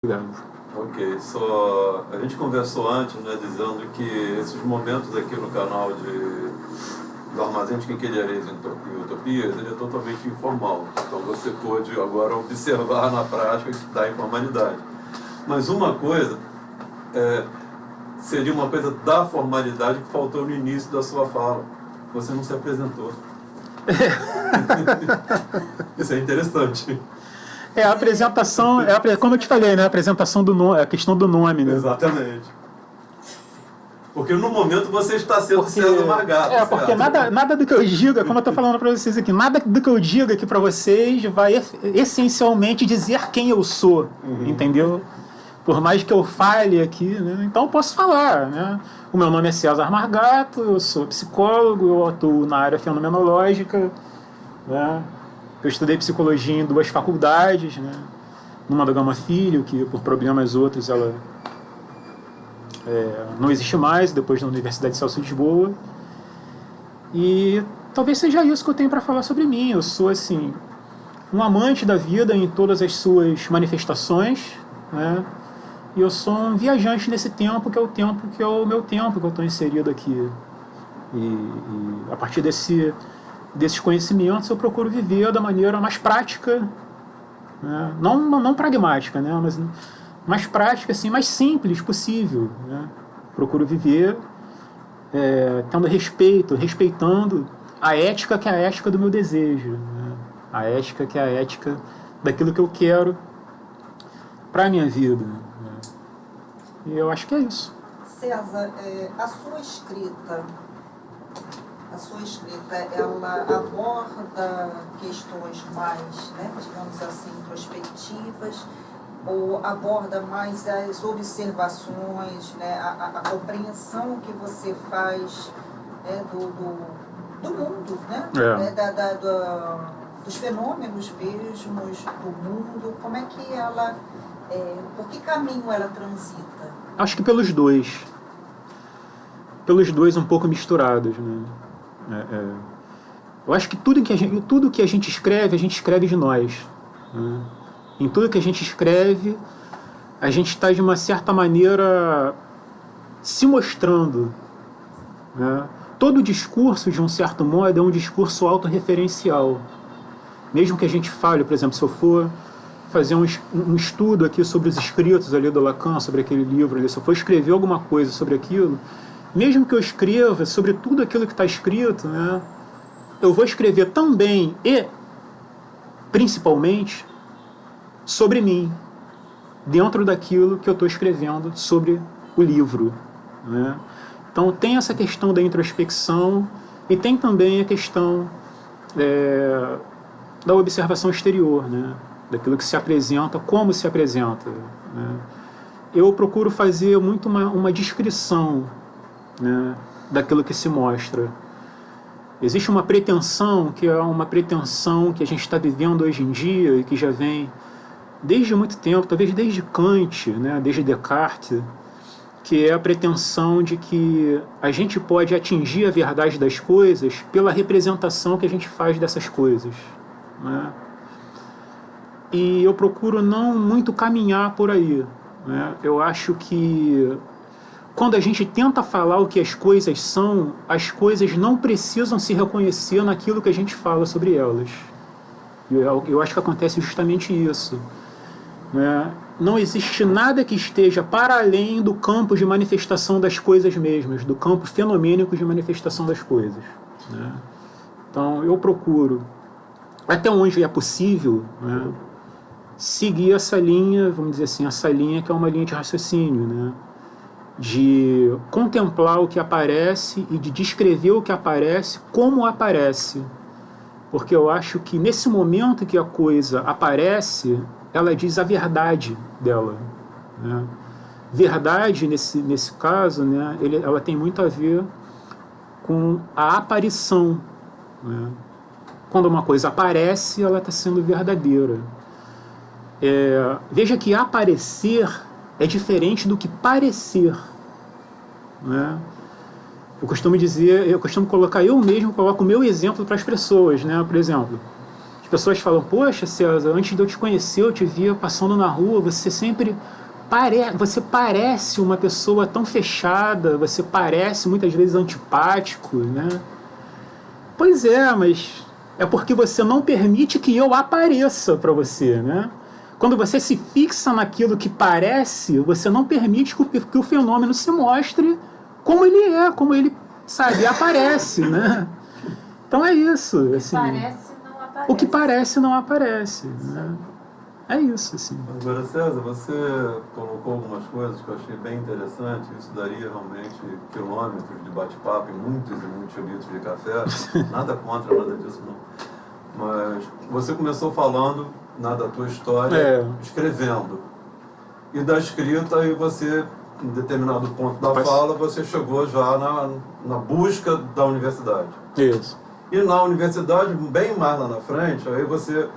Obrigado. Ok, só a gente conversou antes, né, dizendo que esses momentos aqui no canal do Armazém de Quinquilharia e Utopias, ele é totalmente informal. Então você pode agora observar na prática da informalidade. Mas uma coisa seria uma coisa da formalidade que faltou no início da sua fala. Você não se apresentou. Isso é interessante. A apresentação, como eu te falei, né? A apresentação do nome, a questão do nome, né? Exatamente. Porque no momento você está sendo César Margato. Porque nada do que eu diga, como eu estou falando para vocês aqui, nada do que eu diga aqui para vocês vai essencialmente dizer quem eu sou, entendeu? Por mais que eu fale aqui, né? Então eu posso falar, né? O meu nome é César Margato, eu sou psicólogo, eu atuo na área fenomenológica, né? Eu estudei psicologia em 2 faculdades, né? Numa da Gama Filho, que por problemas outros ela não existe mais, depois da Universidade de Celso de Lisboa. E talvez seja isso que eu tenho para falar sobre mim. Eu sou, assim, um amante da vida em todas as suas manifestações, né? E eu sou um viajante nesse tempo, que é o meu tempo que eu estou inserido aqui. E a partir desses conhecimentos eu procuro viver da maneira mais prática, né? Não pragmática, né? Mas mais prática, assim, mais simples possível, né? Procuro viver tendo respeitando a ética, que é a ética do meu desejo, né? A ética que é a ética daquilo que eu quero para a minha vida, né? E eu acho que é isso. César, a sua escrita, ela aborda questões mais, né, digamos assim, introspectivas, ou aborda mais as observações, né, a compreensão que você faz, né, do mundo, né, dos fenômenos mesmos do mundo? Como é que ela, por que caminho ela transita? Acho que pelos dois um pouco misturados, né? Eu acho que tudo que a gente escreve de nós, né? Em tudo que a gente escreve, a gente está de uma certa maneira se mostrando, né? Todo discurso, de um certo modo, é um discurso autorreferencial. Mesmo que a gente fale, por exemplo, se eu for fazer um estudo aqui sobre os escritos ali do Lacan, sobre aquele livro ali, se eu for escrever alguma coisa sobre aquilo, mesmo que eu escreva sobre tudo aquilo que está escrito, né, eu vou escrever também e, principalmente, sobre mim, dentro daquilo que eu estou escrevendo sobre o livro, né? Então tem essa questão da introspecção e tem também a questão da observação exterior, né? Daquilo que se apresenta, como se apresenta, né? Eu procuro fazer muito uma descrição, né, daquilo que se mostra. Existe uma pretensão, que é uma pretensão que a gente está vivendo hoje em dia e que já vem desde muito tempo, talvez desde Kant, né, desde Descartes, que é a pretensão de que a gente pode atingir a verdade das coisas pela representação que a gente faz dessas coisas, né? E eu procuro não muito caminhar por aí, né? Eu acho que quando a gente tenta falar o que as coisas são, as coisas não precisam se reconhecer naquilo que a gente fala sobre elas. Eu acho que acontece justamente isso, né? Não existe nada que esteja para além do campo de manifestação das coisas mesmas, do campo fenomênico de manifestação das coisas, né? Então eu procuro, até onde é possível, né, seguir essa linha, vamos dizer assim, essa linha que é uma linha de raciocínio, né, de contemplar o que aparece e de descrever o que aparece como aparece. Porque eu acho que nesse momento que a coisa aparece, ela diz a verdade dela, né? Verdade, nesse caso, né, ela tem muito a ver com a aparição, né? Quando uma coisa aparece, ela está sendo verdadeira. Veja que aparecer é diferente do que parecer, né? Eu costumo dizer, eu costumo colocar, eu mesmo coloco o meu exemplo para as pessoas, né? Por exemplo, as As pessoas falam, poxa, César, antes de eu te conhecer, eu te via passando na rua, você sempre você parece uma pessoa tão fechada, você parece muitas vezes antipático, né? Pois é, mas é porque você não permite que eu apareça para você, né? Quando você se fixa naquilo que parece, você não permite que o fenômeno se mostre como ele é, como ele, sabe, aparece, né? Então é isso. Assim, o que parece não aparece. Né? É isso, assim. Agora, César, você colocou algumas coisas que eu achei bem interessante. Isso daria realmente quilômetros de bate-papo e muitos litros de café. Nada contra, nada disso, não. Mas você começou falando da tua história, escrevendo. E da escrita, e você, em determinado ponto da fala, você chegou já na busca da universidade. Isso. E na universidade, bem mais lá na frente, aí você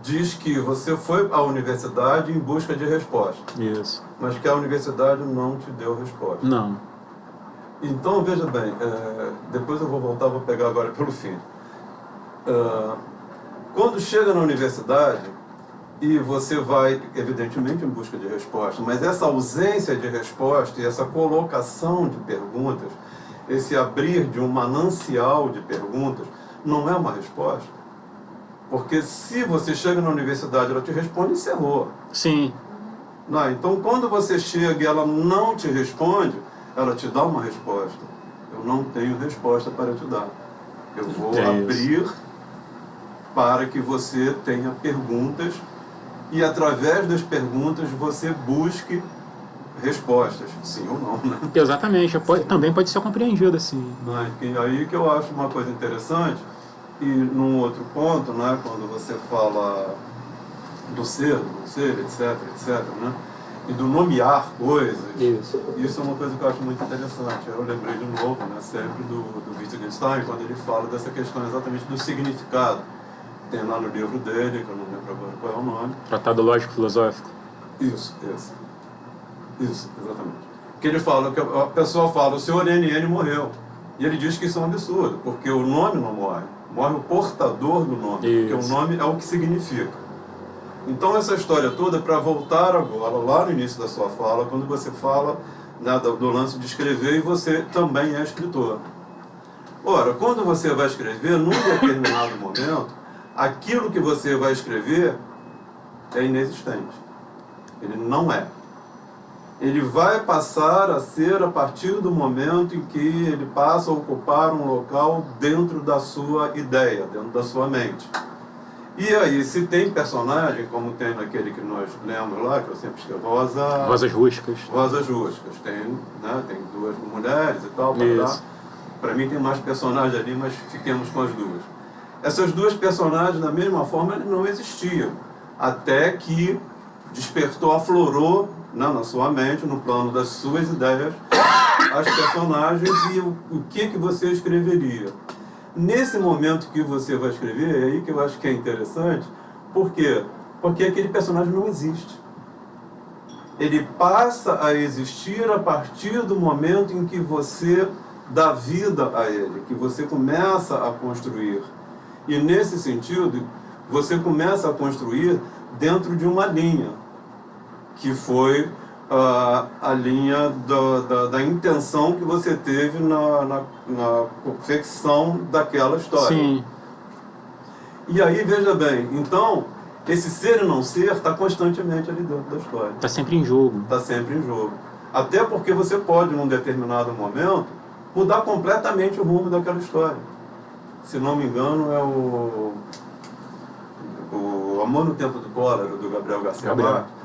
diz que você foi à universidade em busca de resposta. Isso. Mas que a universidade não te deu resposta. Não. Então, veja bem, depois eu vou pegar agora pelo fim. Quando chega na universidade, e você vai, evidentemente, em busca de resposta, mas essa ausência de resposta e essa colocação de perguntas, esse abrir de um manancial de perguntas, não é uma resposta. Porque se você chega na universidade e ela te responde, encerrou. Sim. Não, então, quando você chega e ela não te responde, ela te dá uma resposta. Eu não tenho resposta para te dar. Eu vou abrir para que você tenha perguntas e, através das perguntas, você busque respostas, sim ou não, né? Exatamente. Também pode ser compreendido assim. Aí que eu acho uma coisa interessante. E num outro ponto, né, quando você fala do ser, etc, né, e do nomear coisas, isso é uma coisa que eu acho muito interessante. Eu lembrei de novo, né, sempre do Wittgenstein, quando ele fala dessa questão exatamente do significado. Tem lá no livro dele, que eu não lembro agora qual é o nome. Tratado Lógico Filosófico. Isso, exatamente. Que ele fala, que a pessoa fala, o senhor NN morreu. E ele diz que isso é um absurdo, porque o nome não morre. Morre o portador do nome, porque o nome é o que significa. Então essa história toda, para voltar agora, lá no início da sua fala, quando você fala, né, do lance de escrever, e você também é escritor. Ora, quando você vai escrever, num determinado momento, aquilo que você vai escrever é inexistente. Ele não é. Ele vai passar a ser a partir do momento em que ele passa a ocupar um local dentro da sua ideia, dentro da sua mente. E aí, se tem personagem, como tem naquele que nós lemos lá, que eu sempre escrevo, Rosas Rústicas. Rosas Rústicas. Tem duas mulheres e tal. Para mim tem mais personagens ali, mas fiquemos com as duas. Essas duas personagens, da mesma forma, elas não existiam. Até que despertou, aflorou, né, na sua mente, no plano das suas ideias, as personagens e o que você escreveria. Nesse momento que você vai escrever, é aí que eu acho que é interessante. Por quê? Porque aquele personagem não existe. Ele passa a existir a partir do momento em que você dá vida a ele, que você começa a construir. E nesse sentido, você começa a construir dentro de uma linha, que foi a linha da intenção que você teve na confecção daquela história. Sim. E aí, veja bem, então, esse ser e não ser está constantemente ali dentro da história. Está sempre em jogo. Está sempre em jogo. Até porque você pode, num determinado momento, mudar completamente o rumo daquela história. Se não me engano, é o Amor no Tempo do Cólera, do Gabriel Garcia Marques.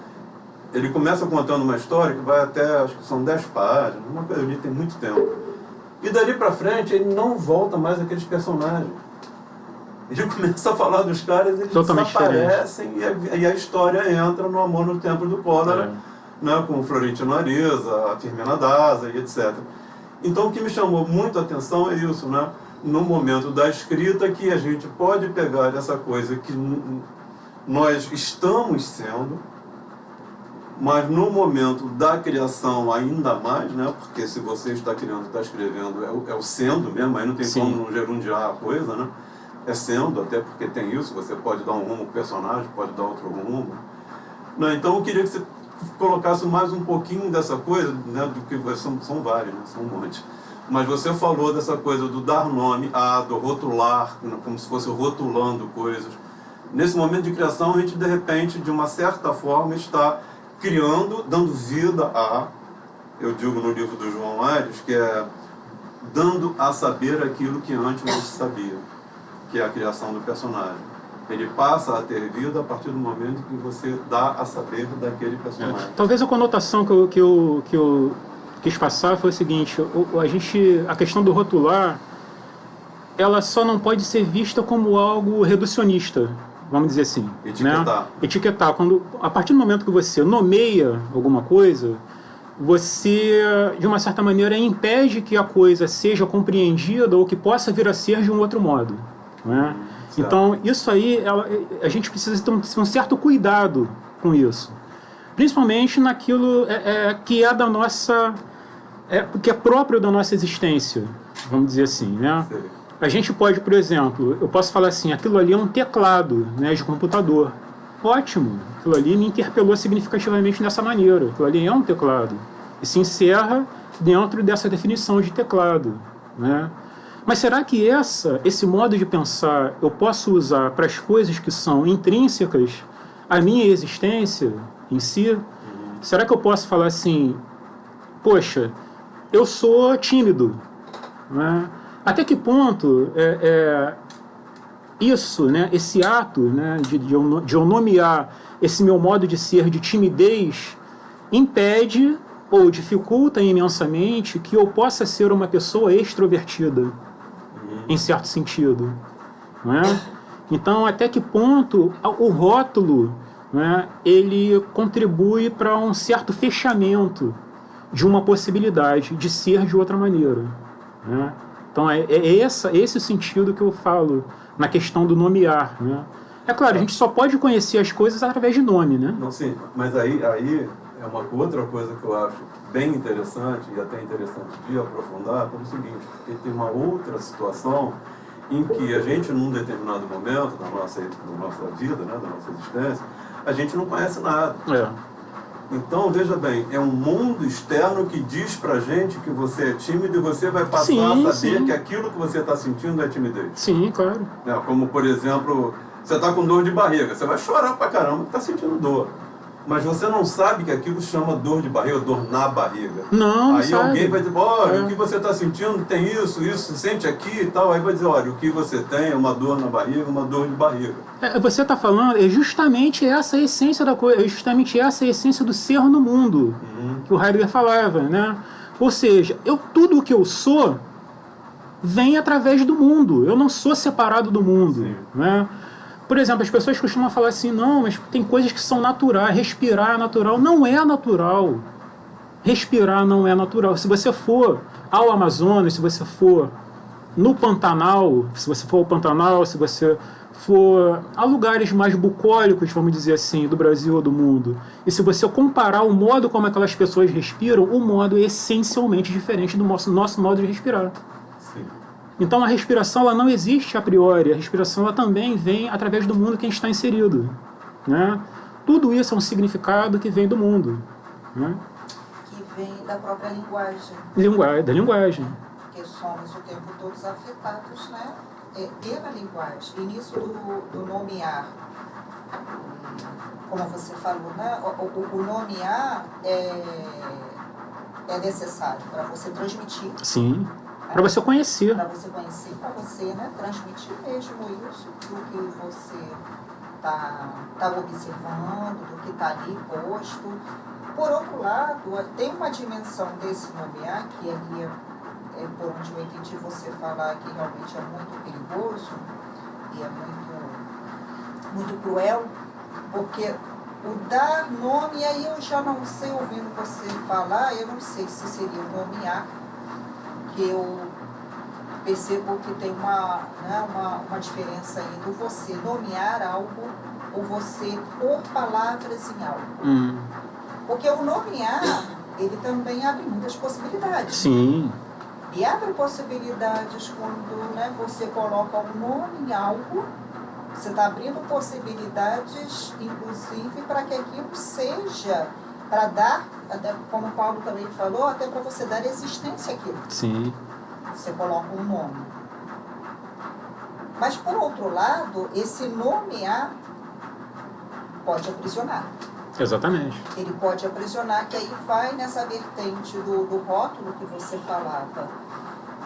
Ele começa contando uma história que vai até, acho que são 10 páginas, uma coisa ali, tem muito tempo. E dali pra frente, ele não volta mais àqueles personagens. Ele começa a falar dos caras, eles desaparecem e a história entra no Amor no Tempo do Cólera, né, com o Florentino Ariza, a Firmina Daza e etc. Então o que me chamou muito a atenção é isso, né? No momento da escrita, que a gente pode pegar essa coisa que nós estamos sendo, mas no momento da criação ainda mais, né? Porque se você está criando, está escrevendo, é o sendo mesmo, aí não tem como não gerundiar a coisa, né? é sendo, até porque tem isso, você pode dar um rumo para o personagem, pode dar outro rumo. Não, então eu queria que você colocasse mais um pouquinho dessa coisa, né, do que são vários, né, são um monte. Mas você falou dessa coisa do dar nome, do rotular, como se fosse rotulando coisas. Nesse momento de criação, a gente, de repente, de uma certa forma, está criando, dando vida eu digo no livro do João Aires, que é dando a saber aquilo que antes não se sabia, que é a criação do personagem. Ele passa a ter vida a partir do momento que você dá a saber daquele personagem. Talvez a conotação que eu quis passar foi o seguinte: a questão do rotular, ela só não pode ser vista como algo reducionista, vamos dizer assim. Etiquetar. Né? Etiquetar. A partir do momento que você nomeia alguma coisa, você, de uma certa maneira, impede que a coisa seja compreendida ou que possa vir a ser de um outro modo. Né? Então, isso aí, a gente precisa ter um certo cuidado com isso. Principalmente naquilo que é da nossa... que é próprio da nossa existência, vamos dizer assim, né? Sim. A gente pode, por exemplo, eu posso falar assim, aquilo ali é um teclado, né, de computador. Ótimo, aquilo ali me interpelou significativamente dessa maneira. Aquilo ali é um teclado. E se encerra dentro dessa definição de teclado, né? Mas será que esse modo de pensar eu posso usar para as coisas que são intrínsecas à minha existência em si? Será que eu posso falar assim, poxa, eu sou tímido, né? Até que ponto isso, né, esse ato, né, de eu nomear esse meu modo de ser de timidez impede ou dificulta imensamente que eu possa ser uma pessoa extrovertida, em certo sentido, não é? Então, até que ponto o rótulo, né, ele contribui para um certo fechamento de uma possibilidade de ser de outra maneira, né? Então, esse o sentido que eu falo na questão do nomear, né? É claro, a gente só pode conhecer as coisas através de nome, né? Não, sim, mas aí é uma outra coisa que eu acho bem interessante e até interessante de aprofundar, pelo seguinte, porque tem uma outra situação em que a gente, num determinado momento da nossa vida, né, da nossa existência, a gente não conhece nada. Então, veja bem, é um mundo externo que diz pra gente que você é tímido e você vai passar a saber que aquilo que você está sentindo é timidez. Sim, claro. Como, por exemplo, você está com dor de barriga, você vai chorar pra caramba que está sentindo dor. Mas você não sabe que aquilo chama dor de barriga, dor na barriga. Não, aí sabe. Alguém vai dizer, olha, o que você está sentindo tem isso, sente aqui e tal. Aí vai dizer, olha, o que você tem é uma dor na barriga, uma dor de barriga. Você está falando, é justamente essa a essência da coisa, é justamente essa a essência do ser no mundo, que o Heidegger falava, né? Ou seja, tudo o que eu sou vem através do mundo, eu não sou separado do mundo, né? Por exemplo, as pessoas costumam falar assim, não, mas tem coisas que são naturais, respirar é natural. Não é natural. Respirar não é natural. Se você for ao Amazonas, se você for no Pantanal, se você for ao Pantanal, se você for a lugares mais bucólicos, vamos dizer assim, do Brasil ou do mundo, e se você comparar o modo como aquelas pessoas respiram, o modo é essencialmente diferente do nosso modo de respirar. Então a respiração ela não existe a priori, a respiração ela também vem através do mundo que a gente está inserido, né? Tudo isso é um significado que vem do mundo, né? Que vem da própria linguagem. Da linguagem. Porque somos o tempo todo afetados, né, pela linguagem. E nisso do nomear, como você falou, né, o nomear é necessário para você transmitir. Sim. Para você conhecer. Para você conhecer, para você, né, transmitir mesmo isso do que você está observando, do que está ali posto. Por outro lado, tem uma dimensão desse nomear, que ali por onde eu entendi você falar que realmente é muito perigoso e é muito cruel, porque o dar nome, aí eu já não sei, ouvindo você falar, eu não sei se seria o nomear, que eu percebo que tem uma diferença aí do você nomear algo ou você pôr palavras em algo. Porque o nomear, ele também abre muitas possibilidades. Sim. E abre possibilidades quando, né, você coloca um nome em algo, você está abrindo possibilidades, inclusive, para que aquilo seja, para dar, até como o Paulo também falou, até para você dar existência àquilo. Sim. Você coloca um nome. Mas, por outro lado, esse nomear pode aprisionar. Exatamente. Ele pode aprisionar, que aí vai nessa vertente do rótulo que você falava.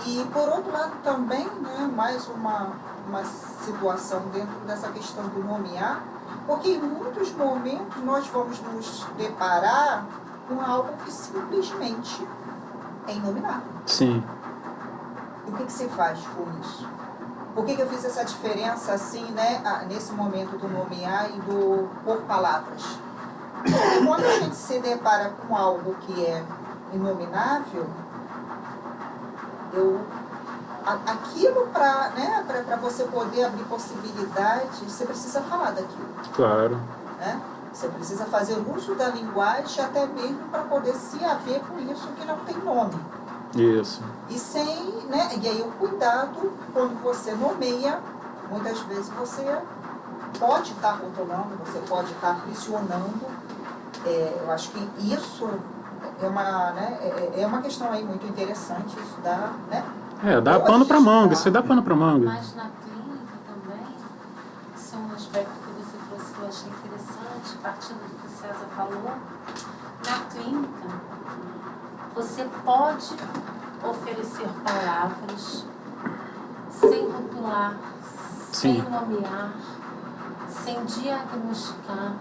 E, por outro lado, também, né, mais uma situação dentro dessa questão do nomear, porque em muitos momentos nós vamos nos deparar com algo que simplesmente é inominável. Sim. E o que se faz com isso? Por que eu fiz essa diferença assim, né, nesse momento do nomear e do por palavras? Porque quando a gente se depara com algo que é inominável, aquilo para, né, para você poder abrir possibilidades, você precisa falar daquilo. Claro. Né? Você precisa fazer uso da linguagem até mesmo para poder se haver com isso que não tem nome. Isso. E sem, né, e aí o cuidado, quando você nomeia, muitas vezes você pode estar controlando, você pode estar aprisionando. Eu acho que isso é uma questão aí muito interessante, isso dá, né? Dá pano pra manga, isso dá pano pra manga. Mas na clínica também, isso é um aspecto que você trouxe que eu achei interessante, partindo do que o César falou. Na clínica, você pode oferecer palavras sem rotular, Sim. sem nomear, sem diagnosticar,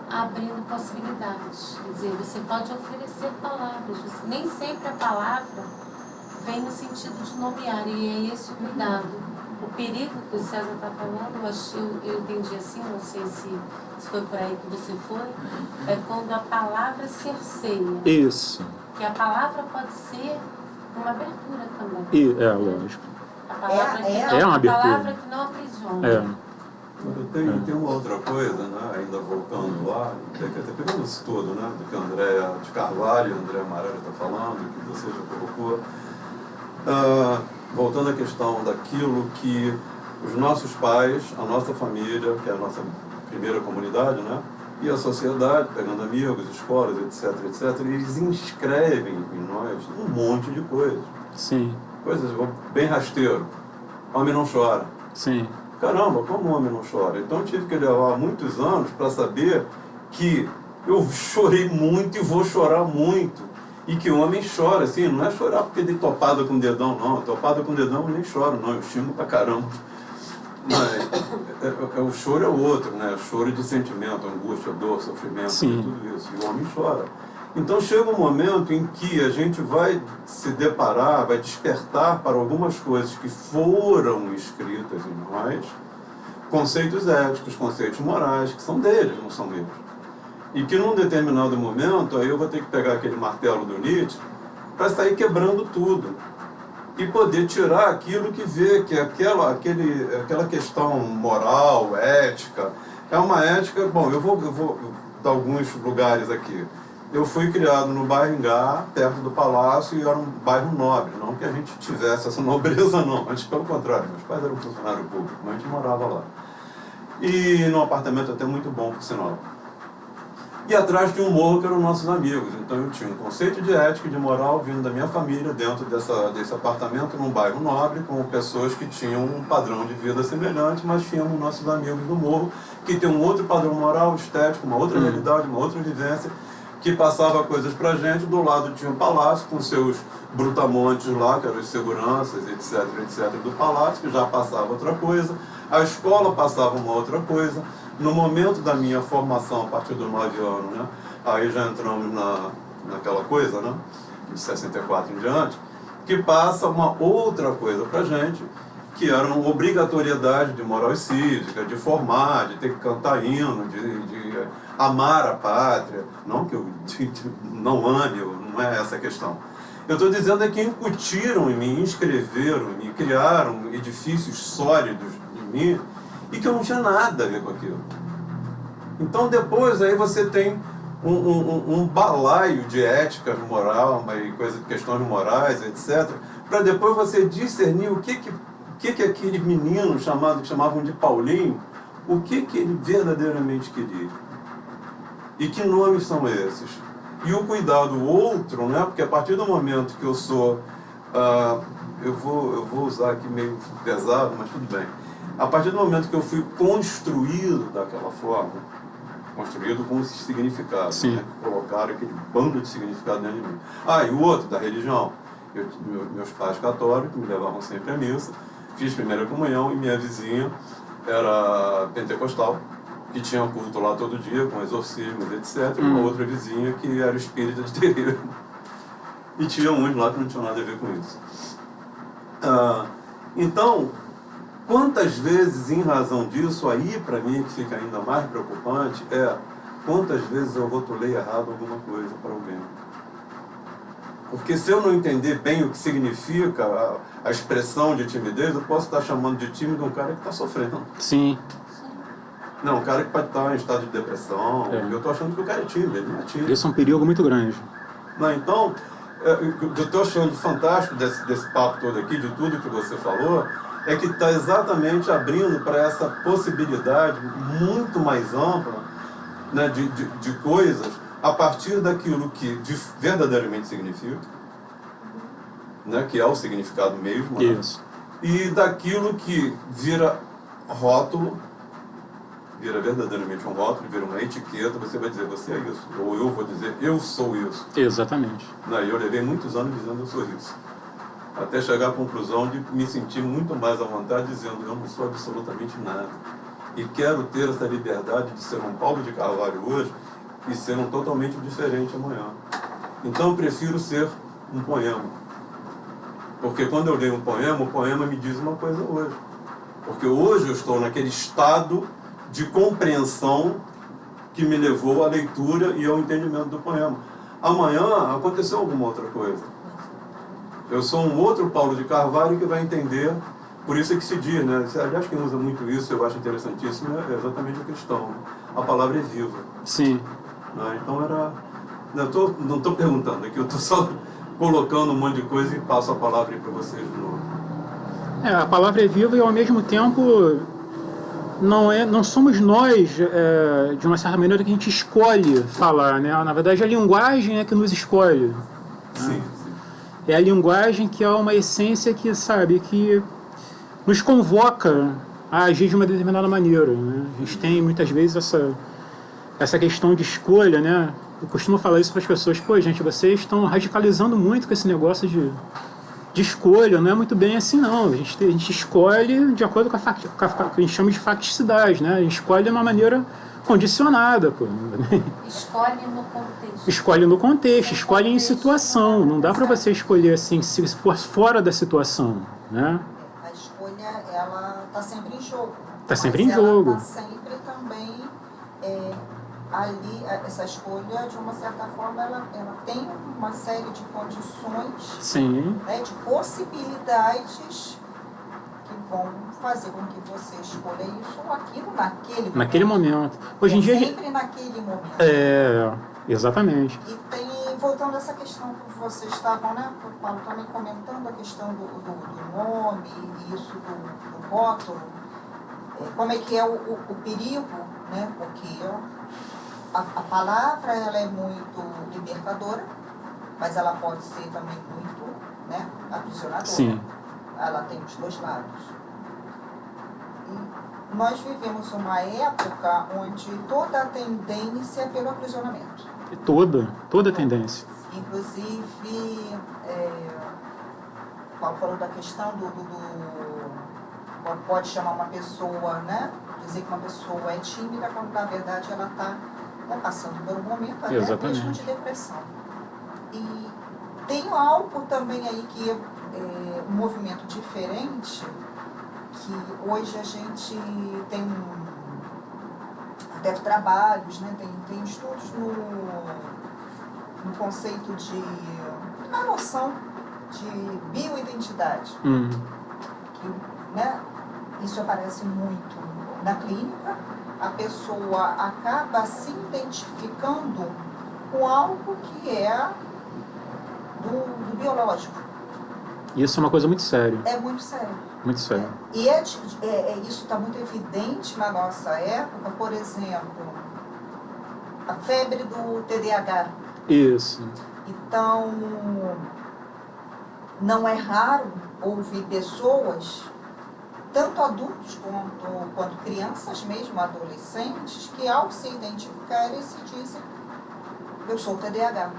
abrindo possibilidades. Quer dizer, você pode oferecer palavras, nem sempre a palavra vem no sentido de nomear, e é esse o cuidado. O perigo que o César está falando, eu entendi assim, não sei se foi por aí que você foi, é quando a palavra cerceia. Isso. Que a palavra pode ser uma abertura também. Lógico. A palavra é uma abertura. A palavra que não aprisiona. Tem uma outra coisa, né, ainda voltando lá, até pegando isso tudo, né, do que a Andréa de Carvalho, a Andréa Amarelo está falando, que você já colocou. Voltando à questão daquilo que os nossos pais, a nossa família, que é a nossa primeira comunidade, né, e a sociedade, pegando amigos, escolas, etc, eles inscrevem em nós um monte de coisas. Sim. Coisas bem rasteiro. Homem não chora. Sim. Caramba, como homem não chora? Então eu tive que levar muitos anos para saber que eu chorei muito e vou chorar muito. E que o homem chora, assim, não é chorar porque dei topada com o dedão, não. Topada com o dedão eu nem choro, não. Eu xingo pra caramba. Mas o choro é o outro, né? O choro de sentimento, angústia, dor, sofrimento, tudo isso. E o homem chora. Então chega um momento em que a gente vai se deparar, vai despertar para algumas coisas que foram escritas em nós, conceitos éticos, conceitos morais, que são deles, não são meus. E que num determinado momento, aí eu vou ter que pegar aquele martelo do Nietzsche para sair quebrando tudo. E poder tirar aquilo que vê que aquela questão moral, ética, é uma ética... Bom, eu vou dar alguns lugares aqui. Eu fui criado no bairro Ingá, perto do Palácio, e era um bairro nobre. Não que a gente tivesse essa nobreza, não. Antes, pelo contrário, meus pais eram funcionários públicos, mas a gente morava lá. E num apartamento até muito bom, por sinal. E atrás de um morro que eram nossos amigos. Então eu tinha um conceito de ética e de moral vindo da minha família dentro desse apartamento, num bairro nobre, com pessoas que tinham um padrão de vida semelhante, mas tínhamos nossos amigos do morro, que tem um outro padrão moral, estético, uma outra realidade, uma outra vivência, que passava coisas pra gente. Do lado tinha um palácio com seus brutamontes lá, que eram as seguranças, etc, do palácio, que já passava outra coisa. A escola passava uma outra coisa. No momento da minha formação, a partir dos 9 anos, né, aí já entramos naquela coisa, né, de 64 em diante, que passa uma outra coisa pra gente, que era uma obrigatoriedade de moral e cívica, de formar, de ter que cantar hino, de amar a pátria. Não que eu não ame, não é essa a questão. Eu estou dizendo é que incutiram em mim, inscreveram em mim, criaram edifícios sólidos em mim, e que eu não tinha nada a ver com aquilo. Então depois aí você tem um balaio de ética moral, questões morais, etc., para depois você discernir o que aquele menino que chamavam de Paulinho, o que ele verdadeiramente queria. E que nomes são esses? E o cuidado outro, né? Porque a partir do momento que eu sou... eu vou usar aqui meio pesado, mas tudo bem. A partir do momento que eu fui construído daquela forma, construído com esse significado, né? Colocaram aquele bando de significado dentro de mim. E o outro, da religião. Meus pais católicos me levavam sempre à missa, fiz primeira comunhão e minha vizinha era pentecostal, que tinha um culto lá todo dia, com exorcismos, etc. E uma outra vizinha que era espírita de terreiro. E tinha uns lá que não tinham nada a ver com isso. Então, quantas vezes, em razão disso, aí para mim que fica ainda mais preocupante, quantas vezes eu rotulei errado alguma coisa para alguém. Porque se eu não entender bem o que significa a expressão de timidez, eu posso estar chamando de tímido um cara que está sofrendo. Sim. Não, um cara que pode estar em estado de depressão. Eu estou achando que o cara é tímido, ele não é tímido. Isso é um perigo muito grande. Não, então, eu estou achando fantástico desse papo todo aqui, de tudo que você falou, é que está exatamente abrindo para essa possibilidade muito mais ampla, né, de coisas a partir daquilo que verdadeiramente significa, né, que é o significado mesmo, Isso. Né, e daquilo que vira rótulo, vira verdadeiramente um rótulo, vira uma etiqueta, você vai dizer, você é isso, ou eu vou dizer, eu sou isso. Exatamente. Né, e eu levei muitos anos dizendo, eu sou isso. Até chegar à conclusão de me sentir muito mais à vontade dizendo, eu não sou absolutamente nada. E quero ter essa liberdade de ser um Paulo de Carvalho hoje e ser um totalmente diferente amanhã. Então eu prefiro ser um poema. Porque quando eu leio um poema, o poema me diz uma coisa hoje. Porque hoje eu estou naquele estado de compreensão que me levou à leitura e ao entendimento do poema. Amanhã aconteceu alguma outra coisa. Eu sou um outro Paulo de Carvalho que vai entender, por isso é que se diz, né? Aliás, quem usa muito isso, eu acho interessantíssimo, é exatamente a questão. A palavra é viva. Sim. Né? Então não estou perguntando aqui, eu estou só colocando um monte de coisa e passo a palavra aí para vocês de novo. A palavra é viva e ao mesmo tempo não somos nós, de uma certa maneira, que a gente escolhe falar, né? Na verdade, a linguagem é que nos escolhe. Sim, sim. É a linguagem que é uma essência que, sabe, que nos convoca a agir de uma determinada maneira, né? A gente tem muitas vezes essa questão de escolha, né? Eu costumo falar isso para as pessoas, pô, gente, vocês estão radicalizando muito com esse negócio de escolha, não é muito bem assim não. A gente escolhe de acordo com a que a gente chama de facticidade, né? A gente escolhe de uma maneira condicionada, pô. Escolhe no contexto. Escolhe no contexto, escolhe em situação. Não dá para você escolher assim, se for fora da situação, né? A escolha, ela está sempre em jogo. Está sempre em jogo. Ela está sempre também ali, essa escolha, de uma certa forma, ela tem uma série de condições, Sim. Né, de possibilidades que vão fazer com que você escolha isso ou aquilo naquele momento. Hoje em dia... Sempre naquele momento. Exatamente. E tem, voltando a essa questão que vocês estavam, né, o Paulo também comentando a questão do nome e isso do rótulo, como é que é o perigo, né, porque a palavra ela é muito libertadora, mas ela pode ser também muito, né, aprisionadora. Sim. Ela tem os dois lados. E nós vivemos uma época onde toda a tendência é pelo aprisionamento. Toda a tendência. Inclusive, Paulo falou da questão pode chamar uma pessoa, né, dizer que uma pessoa é tímida, quando na verdade ela está passando por um momento até mesmo de depressão. E tem algo também aí que um movimento diferente, que hoje a gente tem até trabalhos, né, tem estudos no conceito na noção de bioidentidade, que, né, isso aparece muito na clínica. A pessoa acaba se identificando com algo que é do biológico. Isso é uma coisa muito séria. É muito sério. Muito séria. E isso está muito evidente na nossa época, por exemplo, a febre do TDAH. Isso. Então, não é raro ouvir pessoas, tanto adultos quanto crianças, mesmo adolescentes, que ao se identificarem se dizem, eu sou TDAH.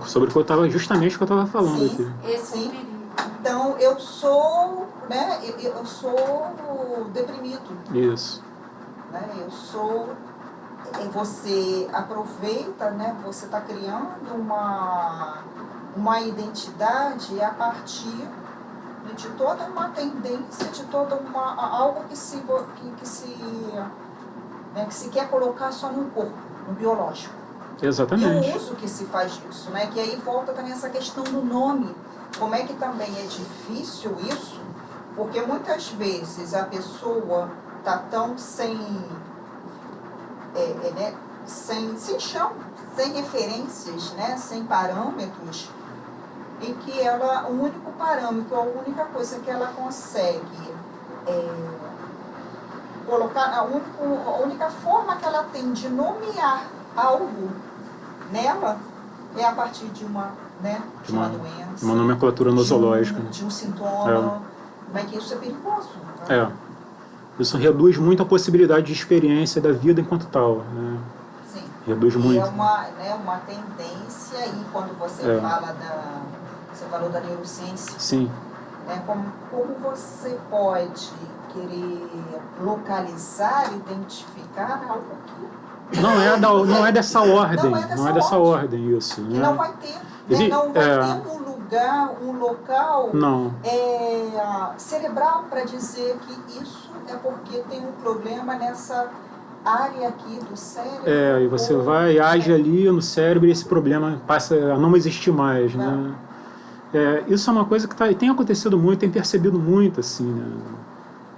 Sobre o que eu estava, justamente o que eu estava falando Sim, aqui. Esse é o sim. perigo. Então, eu sou deprimido. Isso. Né? Você aproveita, né? Você está criando uma identidade a partir de toda uma tendência, de toda algo que se quer colocar só no corpo, no biológico. Exatamente. E o uso que se faz disso, né? Que aí volta também essa questão do nome. Como é que também é difícil isso, porque muitas vezes a pessoa está tão sem chão, sem referências, né? Sem parâmetros, em que o único parâmetro, a única coisa que ela consegue colocar, a única forma que ela tem de nomear algo nela é a partir de uma doença, uma nomenclatura nosológica. De um sintoma, mas que isso é perigoso. Né? Isso reduz muito a possibilidade de experiência da vida enquanto tal. Né? Sim. Reduz muito. É uma tendência, e quando você você falou da neurociência, sim. Né? Como você pode querer localizar, identificar algo que não é dessa ordem. Não é dessa ordem isso. Que né? não vai ter. Não vai ter um local cerebral para dizer que isso é porque tem um problema nessa área aqui do cérebro. E você vai e age ali no cérebro e esse problema passa a não existir mais. Né? Isso é uma coisa que tem acontecido muito, tem percebido muito assim, né?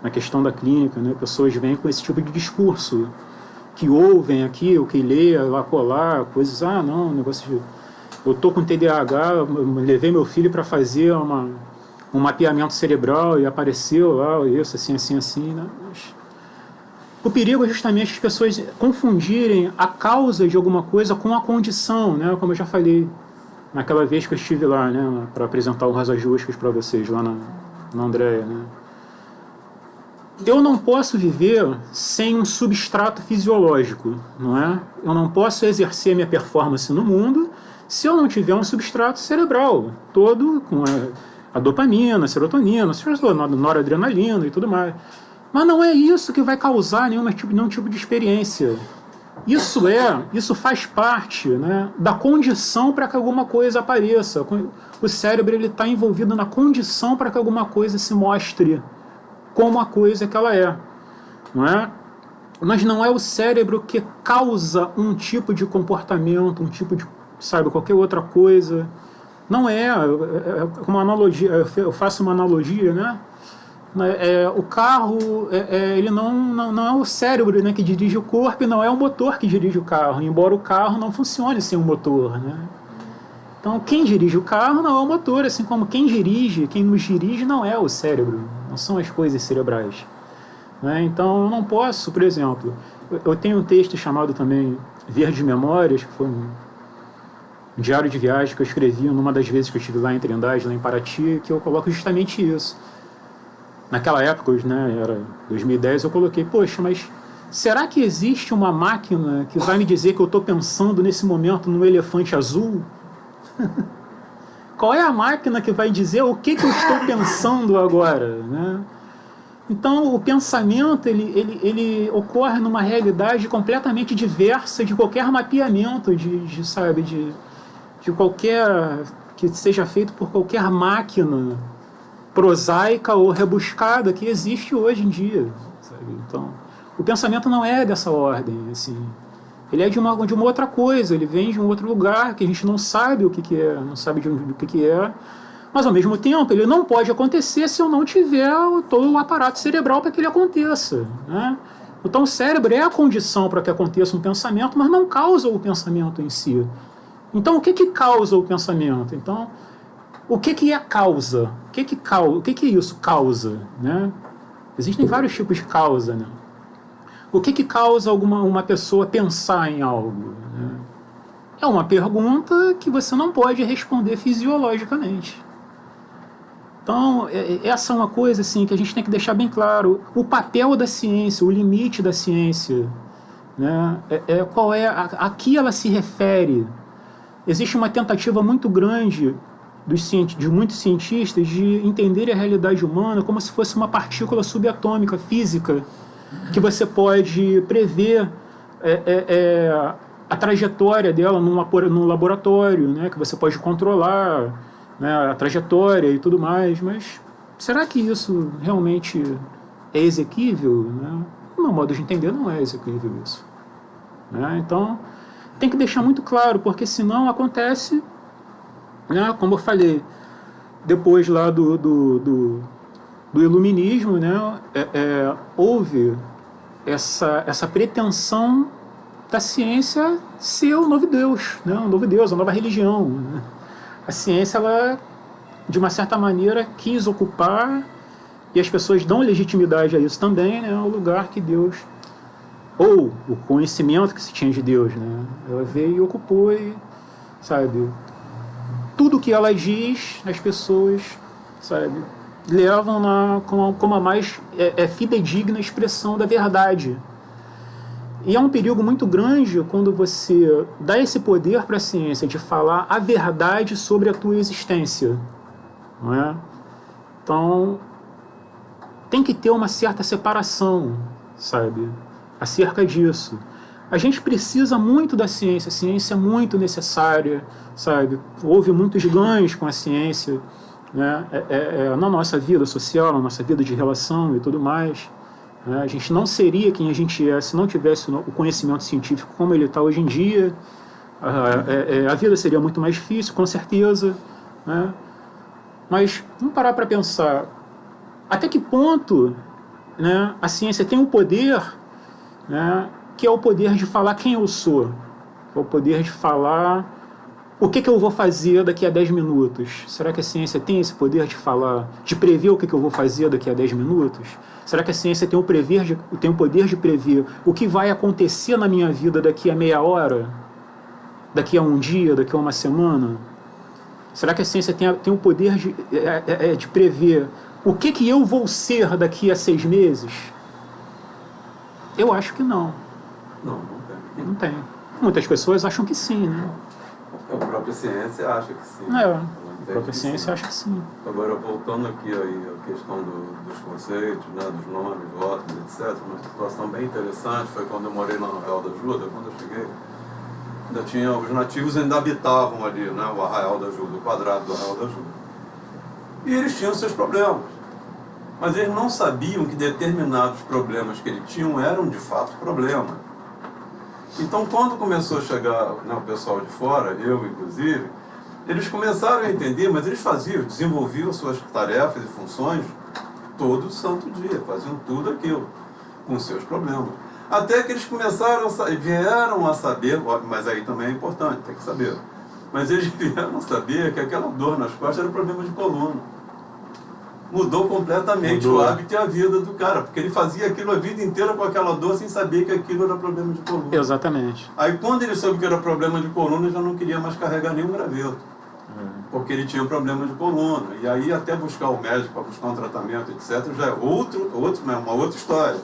Na questão da clínica. Né? Pessoas vêm com esse tipo de discurso, que ouvem aqui, ou que lê, lá colar, coisas, negócio de... Eu tô com TDAH, levei meu filho para fazer um mapeamento cerebral e apareceu lá, isso, assim, né? Mas o perigo é justamente as pessoas confundirem a causa de alguma coisa com a condição, né? Como eu já falei naquela vez que eu estive lá, né, para apresentar o Rosa Juscas para vocês, lá na Andréia, né? Eu não posso viver sem um substrato fisiológico, não é? Eu não posso exercer minha performance no mundo se eu não tiver um substrato cerebral, todo com a dopamina, a serotonina, a noradrenalina e tudo mais. Mas não é isso que vai causar nenhum tipo de experiência. Isso faz parte, né, da condição para que alguma coisa apareça. O cérebro está envolvido na condição para que alguma coisa se mostre como a coisa que ela é, não é? Mas não é o cérebro que causa um tipo de comportamento, um tipo de, qualquer outra coisa. Não é uma analogia, eu faço uma analogia, né? O carro, ele não é o cérebro, né, que dirige o corpo, e não é o motor que dirige o carro, embora o carro não funcione sem um motor, né? Então, quem dirige o carro não é o motor, assim como quem nos dirige não é o cérebro, não são as coisas cerebrais. Né? Então, eu não posso, por exemplo, eu tenho um texto chamado também Verdes Memórias, que foi um diário de viagem que eu escrevi numa das vezes que eu estive lá em Trindade, lá em Paraty, que eu coloco justamente isso. Naquela época, né, era 2010, eu coloquei, poxa, mas será que existe uma máquina que vai me dizer que eu estou pensando nesse momento no elefante azul? Qual é a máquina que vai dizer o que eu estou pensando agora? Né? Então, o pensamento ele ocorre numa realidade completamente diversa de qualquer mapeamento, de qualquer... que seja feito por qualquer máquina prosaica ou rebuscada que existe hoje em dia. Sabe? Então, o pensamento não é dessa ordem, assim. Ele é de uma outra coisa, ele vem de um outro lugar que a gente não sabe o que é, não sabe do que é, mas ao mesmo tempo ele não pode acontecer se eu não tiver todo o aparato cerebral para que ele aconteça. Né? Então o cérebro é a condição para que aconteça um pensamento, mas não causa o pensamento em si. Então o que causa o pensamento? Então O que é causa? O que isso causa? Né? Existem vários tipos de causa. Né? O que causa uma pessoa pensar em algo? Né? É uma pergunta que você não pode responder fisiologicamente. Então, essa é uma coisa assim, que a gente tem que deixar bem claro. O papel da ciência, o limite da ciência, né? A que ela se refere. Existe uma tentativa muito grande de muitos cientistas de entender a realidade humana como se fosse uma partícula subatômica física, que você pode prever a trajetória dela num laboratório, né? Que você pode controlar, né, a trajetória e tudo mais, mas será que isso realmente é exequível? Né? No meu modo de entender, não é exequível isso. Né? Então, tem que deixar muito claro, porque senão acontece, né, como eu falei, depois lá do iluminismo, né, houve essa pretensão da ciência ser o novo Deus, né, um novo Deus, a nova religião. Né? A ciência, ela, de uma certa maneira, quis ocupar, e as pessoas dão legitimidade a isso também, né, o lugar que Deus, ou o conhecimento que se tinha de Deus, né, ela veio e ocupou, e, sabe, tudo que ela diz, as pessoas, sabe, levam como a mais fidedigna expressão da verdade. E é um perigo muito grande quando você dá esse poder para a ciência de falar a verdade sobre a tua existência. Não é? Então, tem que ter uma certa separação, sabe, acerca disso. A gente precisa muito da ciência, a ciência é muito necessária, sabe? Houve muitos ganhos com a ciência, né? Na nossa vida social, na nossa vida de relação e tudo mais. A gente não seria quem a gente é se não tivesse o conhecimento científico como ele está hoje em dia. A vida seria muito mais difícil, com certeza. Né? Mas vamos parar para pensar. Até que ponto, né, a ciência tem o poder, né, que é o poder de falar quem eu sou. Que é o poder de falar o que eu vou fazer daqui a 10 minutos. Será que a ciência tem esse poder de falar, de prever o que eu vou fazer daqui a 10 minutos? Será que a ciência tem o poder de prever o que vai acontecer na minha vida daqui a meia hora? Daqui a um dia? Daqui a uma semana? Será que a ciência tem o poder de prever o que eu vou ser daqui a 6 meses? Eu acho que não. Não tem. Não tem. Muitas pessoas acham que sim, né? A própria ciência acha que sim. A própria ciência acha que sim. Agora, voltando aqui aí a questão dos conceitos, né, dos nomes, rótulos, etc., uma situação bem interessante foi quando eu morei lá no Arraial da Ajuda. Quando eu cheguei, ainda tinha, os nativos ainda habitavam ali, né, o Arraial da Ajuda, o quadrado do Arraial da Ajuda. E eles tinham seus problemas. Mas eles não sabiam que determinados problemas que eles tinham eram de fato problemas. Então, quando começou a chegar, né, o pessoal de fora, eu inclusive, eles começaram a entender, mas eles desenvolviam suas tarefas e funções todo santo dia, faziam tudo aquilo, com seus problemas. Até que eles vieram a saber, mas aí também é importante, tem que saber, mas eles vieram a saber que aquela dor nas costas era problema de coluna. Mudou completamente o hábito e a vida do cara, porque ele fazia aquilo a vida inteira com aquela dor sem saber que aquilo era problema de coluna. Exatamente. Aí quando ele soube que era problema de coluna, ele já não queria mais carregar nenhum graveto, porque ele tinha problema de coluna. E aí até buscar o médico para buscar um tratamento, etc., já é uma outra história.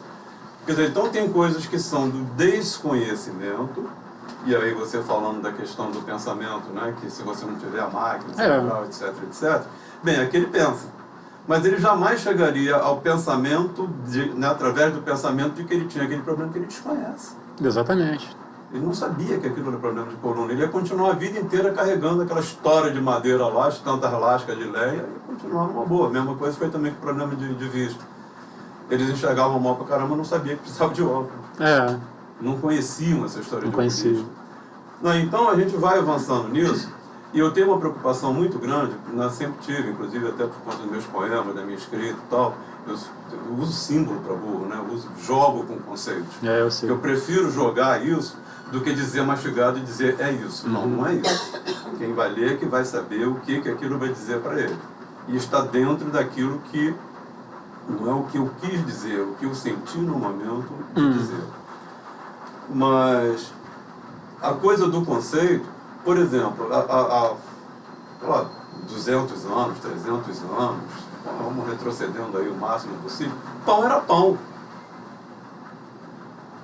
Quer dizer, então tem coisas que são do desconhecimento, e aí você falando da questão do pensamento, né, que se você não tiver a máquina, etc., etc., bem, aqui ele pensa. Mas ele jamais chegaria ao pensamento, né, através do pensamento de que ele tinha aquele problema que ele desconhece. Exatamente. Ele não sabia que aquilo era problema de coluna. Ele ia continuar a vida inteira carregando aquela história de madeira lá, tantas lascas de lenha, e continuar numa boa. A mesma coisa foi também com o problema de vista. Eles enxergavam mal pra caramba, não sabiam que precisava de óculos. Não conheciam essa história de oculista. Então a gente vai avançando nisso. E eu tenho uma preocupação muito grande, eu sempre tive, inclusive até por conta dos meus poemas, da minha escrita e tal, eu uso símbolo para burro, né? Jogo com conceitos. Eu sei. Eu prefiro jogar isso, do que dizer mastigado e dizer é isso. Não, não é isso. Quem vai ler é que vai saber o que aquilo vai dizer para ele. E está dentro daquilo que não é o que eu quis dizer, o que eu senti no momento de dizer. Mas a coisa do conceito, por exemplo, há 200 anos, 300 anos, vamos retrocedendo aí o máximo possível, pão era pão.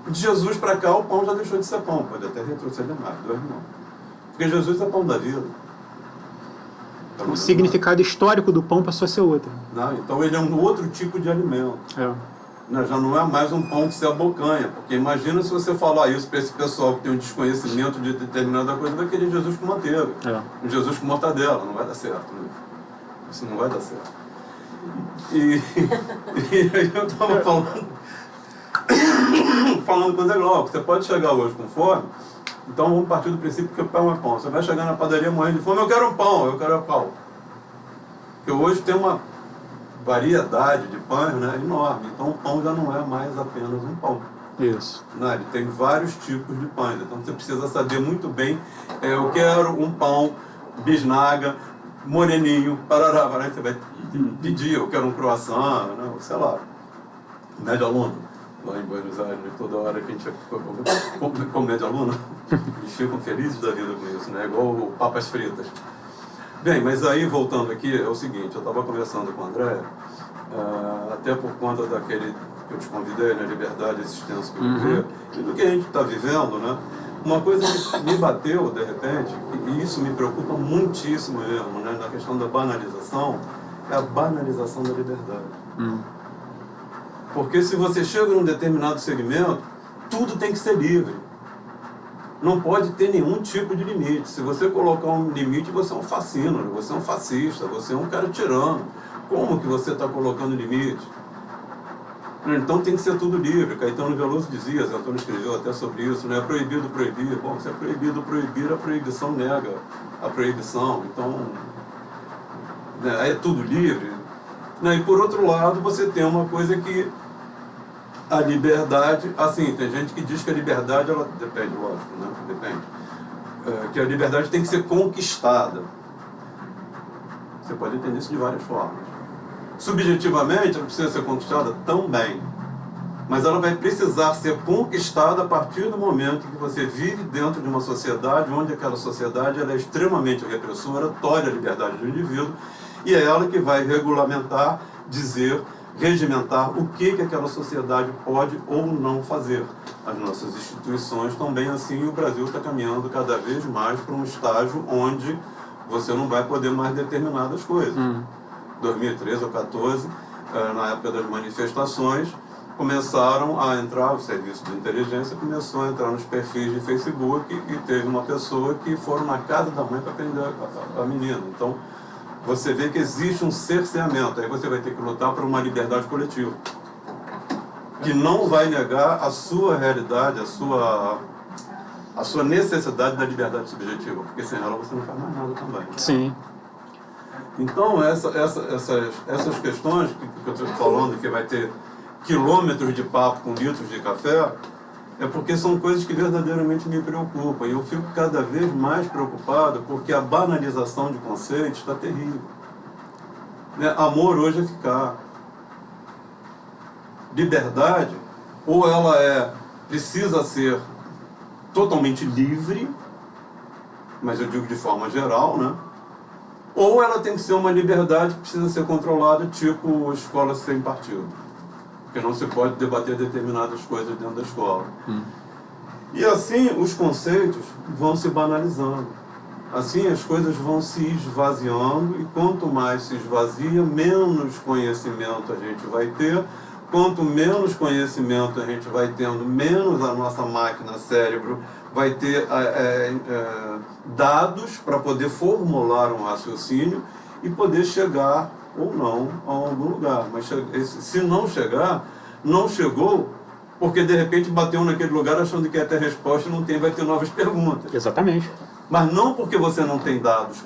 De Jesus para cá, o pão já deixou de ser pão, pode até retroceder mais, não. Porque Jesus é pão da vida. O significado histórico do pão passou a ser outro. Não, então ele é um outro tipo de alimento. Já não é mais um pão que se abocanha, porque imagina se você falar isso para esse pessoal que tem um desconhecimento de determinada coisa, vai querer Jesus com manteiga, um Jesus com mortadela, não vai dar certo, né? Isso não vai dar certo. E aí eu estava falando com o Zé Glauco, você pode chegar hoje com fome, então vamos partir do princípio que o pão é pão. Você vai chegar na padaria morrendo de fome, eu quero um pão, eu quero pão. Porque hoje tem uma variedade de pães, né, enorme. Então o pão já não é mais apenas um pão. Isso. Né? Ele tem vários tipos de pães. Então você precisa saber muito bem, eu quero um pão bisnaga, moreninho, parará, você vai pedir, eu quero um croissant, né, sei lá, médio aluno. Lá em Buenos Aires, toda hora que a gente come médio aluno, eles ficam felizes da vida com isso, né? Igual o papas fritas. Bem, mas aí, voltando aqui, é o seguinte, eu estava conversando com o André, até por conta daquele que eu te convidei, né, Liberdade, Existência que eu viver, e do que a gente está vivendo, né? Uma coisa que me bateu, de repente, e isso me preocupa muitíssimo mesmo, né, na questão da banalização, é a banalização da liberdade. Porque se você chega num determinado segmento, tudo tem que ser livre. Não pode ter nenhum tipo de limite. Se você colocar um limite, você é um fascínio, você é um fascista, você é um cara tirano. Como que você está colocando limite? Então tem que ser tudo livre. Caetano Veloso dizia, Zé Antônio escreveu até sobre isso, né? É proibido proibir. Bom, se é proibido proibir, a proibição nega a proibição. Então, né, é tudo livre. E por outro lado, você tem uma coisa que a liberdade, assim, tem gente que diz que a liberdade, ela depende, lógico, né? Depende. Que a liberdade tem que ser conquistada. Você pode entender isso de várias formas. Subjetivamente, ela precisa ser conquistada também. Mas ela vai precisar ser conquistada a partir do momento que você vive dentro de uma sociedade onde aquela sociedade ela é extremamente repressora, tolhe a liberdade do indivíduo, e é ela que vai regulamentar, dizer, regimentar o que aquela sociedade pode ou não fazer. As nossas instituições também assim, e o Brasil está caminhando cada vez mais para um estágio onde você não vai poder mais determinadas coisas. 2013 ou 2014, na época das manifestações, começaram a entrar, o serviço de inteligência começou a entrar nos perfis de Facebook e teve uma pessoa que foram na casa da mãe para prender a menina. Então, você vê que existe um cerceamento, aí você vai ter que lutar por uma liberdade coletiva, que não vai negar a sua realidade, a sua necessidade da liberdade subjetiva, porque sem ela você não faz mais nada também. Sim. Então, essas questões que eu estou falando, que vai ter quilômetros de papo com litros de café, é porque são coisas que verdadeiramente me preocupam. E eu fico cada vez mais preocupado porque a banalização de conceitos está terrível. Né? Amor hoje é ficar. Liberdade, ou ela precisa ser totalmente livre, mas eu digo de forma geral, né? Ou ela tem que ser uma liberdade que precisa ser controlada, tipo escola sem partido. Porque não se pode debater determinadas coisas dentro da escola. E assim os conceitos vão se banalizando. Assim as coisas vão se esvaziando, e quanto mais se esvazia, menos conhecimento a gente vai ter. Quanto menos conhecimento a gente vai tendo, menos a nossa máquina cérebro vai ter dados para poder formular um raciocínio e poder chegar ou não a algum lugar. Mas se não chegar, não chegou, porque de repente bateu naquele lugar achando que ia ter resposta e não tem, vai ter novas perguntas. Exatamente. Mas não porque você não tem dados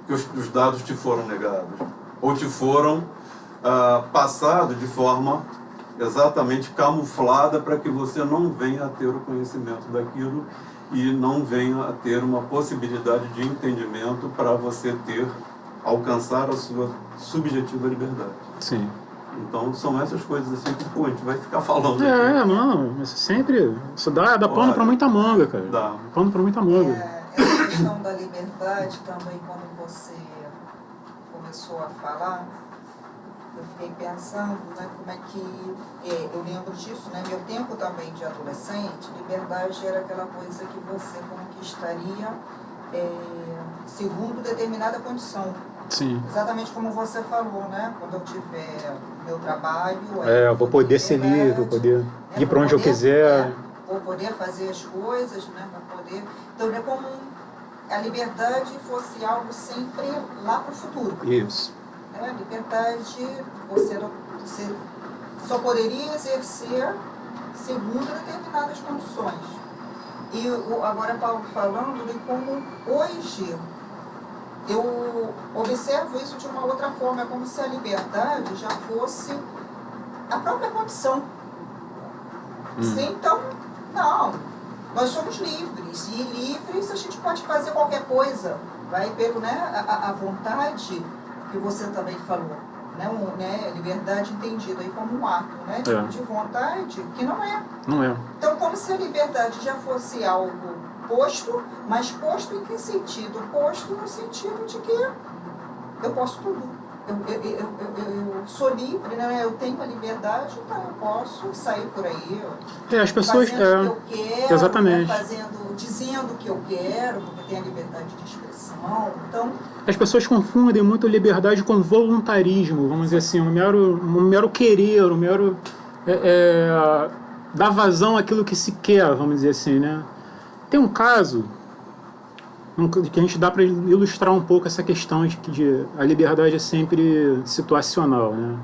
que os dados te foram negados, ou te foram passados de forma exatamente camuflada para que você não venha a ter o conhecimento daquilo e não venha a ter uma possibilidade de entendimento para você alcançar a sua subjetiva liberdade. Sim. Então são essas coisas assim que a gente vai ficar falando É, aqui. não, mas sempre, isso dá pano para muita manga, cara. Dá. Pano para muita manga. Essa questão da liberdade também, quando você começou a falar, eu fiquei pensando, né, como é que, eu lembro disso, né, meu tempo também de adolescente, liberdade era aquela coisa que você conquistaria segundo determinada condição. Sim. Exatamente como você falou, né, quando eu tiver meu trabalho... Eu vou poder ser livre, vou poder ir para onde eu quiser. Vou poder fazer as coisas, né, para poder... Então é como a liberdade fosse algo sempre lá para o futuro. Isso. A liberdade você só poderia exercer segundo determinadas condições. E agora Paulo falando de como hoje eu observo isso de uma outra forma, é como se a liberdade já fosse a própria condição. Então, não, nós somos livres, e livres a gente pode fazer qualquer coisa, vai pelo, né, a vontade que você também falou, né, liberdade entendida aí como um ato, né, de vontade, que não é. Não é. Então, como se a liberdade já fosse algo posto, mas posto em que sentido? Posto no sentido de que eu posso tudo. Eu sou livre, né? Eu tenho a liberdade, então eu posso sair por aí. As pessoas... Fazendo o que eu quero, exatamente. né? Dizendo o que eu quero, porque tem a liberdade de expressão. Então, as pessoas confundem muito liberdade com voluntarismo, vamos dizer assim, um mero querer, um mero dar vazão àquilo que se quer, vamos dizer assim, né? Tem um caso que a gente dá para ilustrar um pouco essa questão de que a liberdade é sempre situacional, né?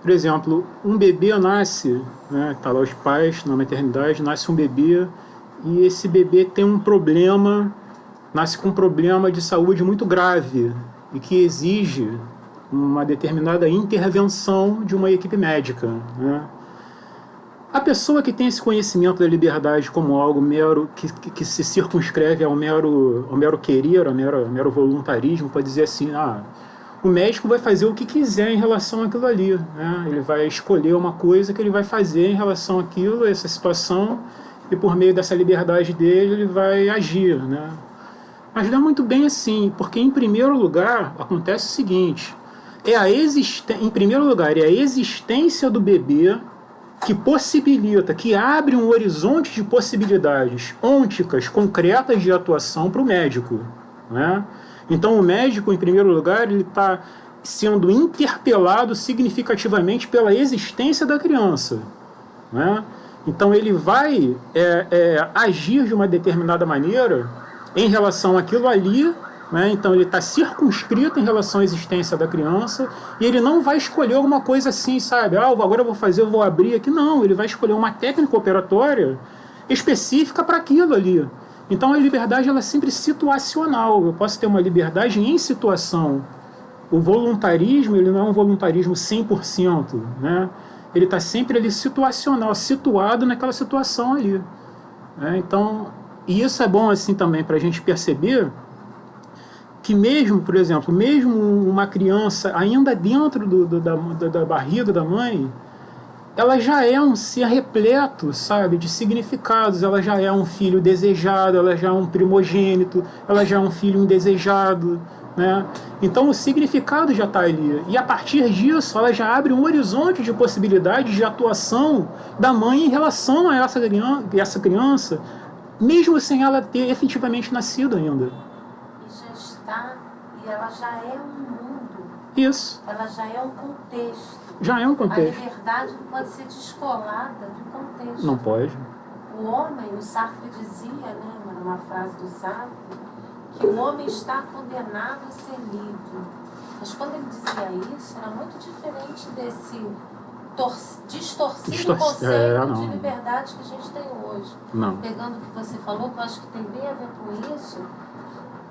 Por exemplo, um bebê nasce, né, tá lá os pais na maternidade, nasce um bebê e esse bebê tem um problema, nasce com um problema de saúde muito grave e que exige uma determinada intervenção de uma equipe médica, né? A pessoa que tem esse conhecimento da liberdade como algo mero, que se circunscreve ao mero querer, ao mero voluntarismo, pode dizer assim, o médico vai fazer o que quiser em relação àquilo ali, né? Ele vai escolher uma coisa que ele vai fazer em relação àquilo, essa situação, e por meio dessa liberdade dele ele vai agir, né? Mas não é muito bem assim, porque em primeiro lugar acontece o seguinte, em primeiro lugar é a existência do bebê que possibilita, que abre um horizonte de possibilidades ônticas, concretas de atuação para o médico, né? Então o médico, em primeiro lugar, ele está sendo interpelado significativamente pela existência da criança, né? Então ele vai agir de uma determinada maneira em relação àquilo ali, né? Então ele está circunscrito em relação à existência da criança e ele não vai escolher alguma coisa assim, sabe? Agora eu vou abrir aqui. Não, ele vai escolher uma técnica operatória específica para aquilo ali. Então a liberdade ela é sempre situacional. Eu posso ter uma liberdade em situação. O voluntarismo ele não é um voluntarismo 100%, né? Ele está sempre ali situacional, situado naquela situação ali, né? Então, e isso é bom assim também para a gente perceber que mesmo, por exemplo, mesmo uma criança ainda dentro da barriga da mãe, ela já é um ser repleto, sabe, de significados. Ela já é um filho desejado, ela já é um primogênito, ela já é um filho indesejado, né? Então o significado já está ali. E a partir disso, ela já abre um horizonte de possibilidades de atuação da mãe em relação a essa criança, mesmo sem ela ter efetivamente nascido ainda. E ela já é um mundo. Isso. Ela já é um contexto. Já é um contexto. A liberdade não pode ser descolada do contexto. Não pode. O homem, o Sartre dizia, né, numa frase do Sartre, que o homem está condenado a ser livre. Mas quando ele dizia isso, era muito diferente desse distorcido conceito de liberdade que a gente tem hoje. Não. Pegando o que você falou, que eu acho que tem bem a ver com isso,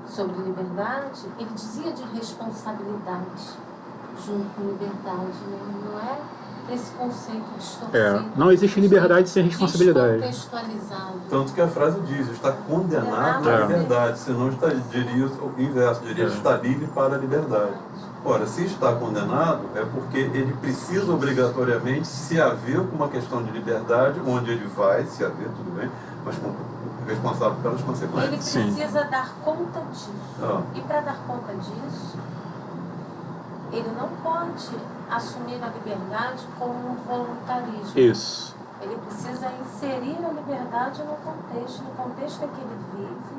sobre liberdade, ele dizia de responsabilidade junto com liberdade, né? Não é esse conceito distorcido. Não existe liberdade sem responsabilidade. Descontextualizado. Tanto que a frase diz, está condenado à liberdade, senão diria o inverso, diria está livre para a liberdade. Ora, se está condenado, é porque ele precisa obrigatoriamente se haver com uma questão de liberdade, onde ele vai se haver, tudo bem, mas responsável pelas consequências. Ele precisa dar conta disso. E para dar conta disso, ele não pode assumir a liberdade como um voluntarismo. Isso. Ele precisa inserir a liberdade no contexto em que ele vive.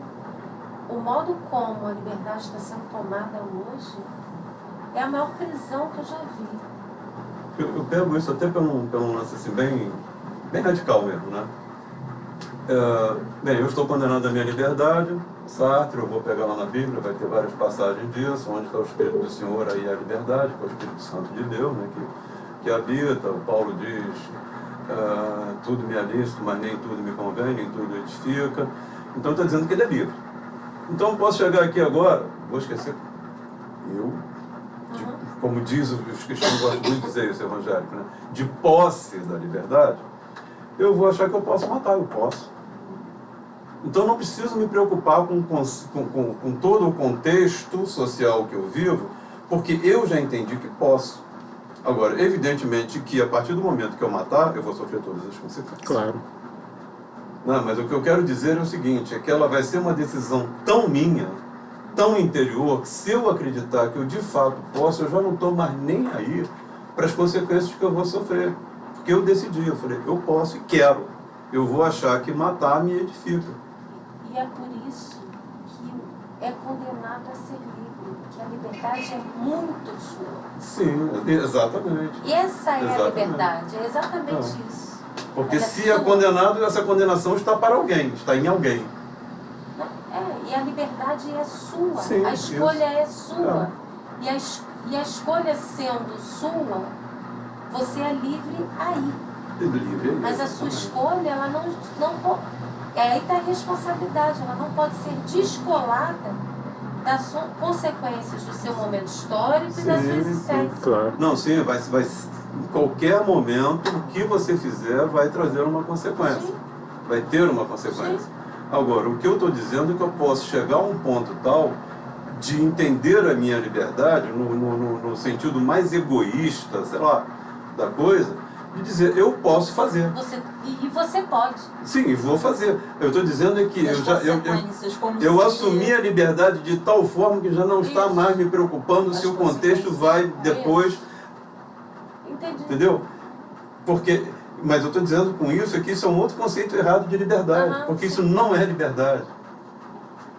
O modo como a liberdade está sendo tomada hoje é a maior prisão que eu já vi. Eu pego isso até pelo lance assim, bem radical mesmo, né? Eu estou condenado à minha liberdade, Sartre, eu vou pegar lá na Bíblia, vai ter várias passagens disso, onde está o Espírito do Senhor, aí é a liberdade, que é o Espírito Santo de Deus, né, que habita. O Paulo diz, tudo me é lícito, mas nem tudo me convém, nem tudo edifica. Então está dizendo que ele é livre. Então posso chegar aqui agora, vou esquecer, como diz os cristãos, gostam muito de dizer isso, evangélico, né, de posse da liberdade, eu vou achar que eu posso matar, eu posso. Então não preciso me preocupar com todo o contexto social que eu vivo, porque eu já entendi que posso. Agora, evidentemente que a partir do momento que eu matar, eu vou sofrer todas as consequências. Claro. Não, mas o que eu quero dizer é o seguinte, é que ela vai ser uma decisão tão minha, tão interior, que se eu acreditar que eu de fato posso, eu já não estou mais nem aí para as consequências que eu vou sofrer. Porque eu decidi, eu falei, eu posso e quero. Eu vou achar que matar me edifica. E é por isso que é condenado a ser livre, porque a liberdade é muito sua. Sim, exatamente. E essa é a liberdade, é exatamente isso. Porque ela se é condenado, essa condenação está para alguém, está em alguém. E a liberdade é sua, Sim, a escolha é sua. É. E a escolha sendo sua, você é livre aí. Livre. Mas a sua escolha, ela não pode. Aí está a responsabilidade, ela não pode ser descolada das consequências do seu momento histórico e da sua existência. Claro. Não, sim, vai, em qualquer momento, o que você fizer vai trazer uma consequência. Sim. Vai ter uma consequência. Sim. Agora, o que eu estou dizendo é que eu posso chegar a um ponto tal de entender a minha liberdade no sentido mais egoísta, sei lá, da coisa, de dizer, eu posso fazer. E você pode. Sim, vou fazer. Eu estou dizendo é que eu assumi a liberdade de tal forma que já não está mais me preocupando se o contexto vai depois. Entendi. Entendeu? Mas eu estou dizendo com isso é que isso é um outro conceito errado de liberdade, porque isso não é liberdade.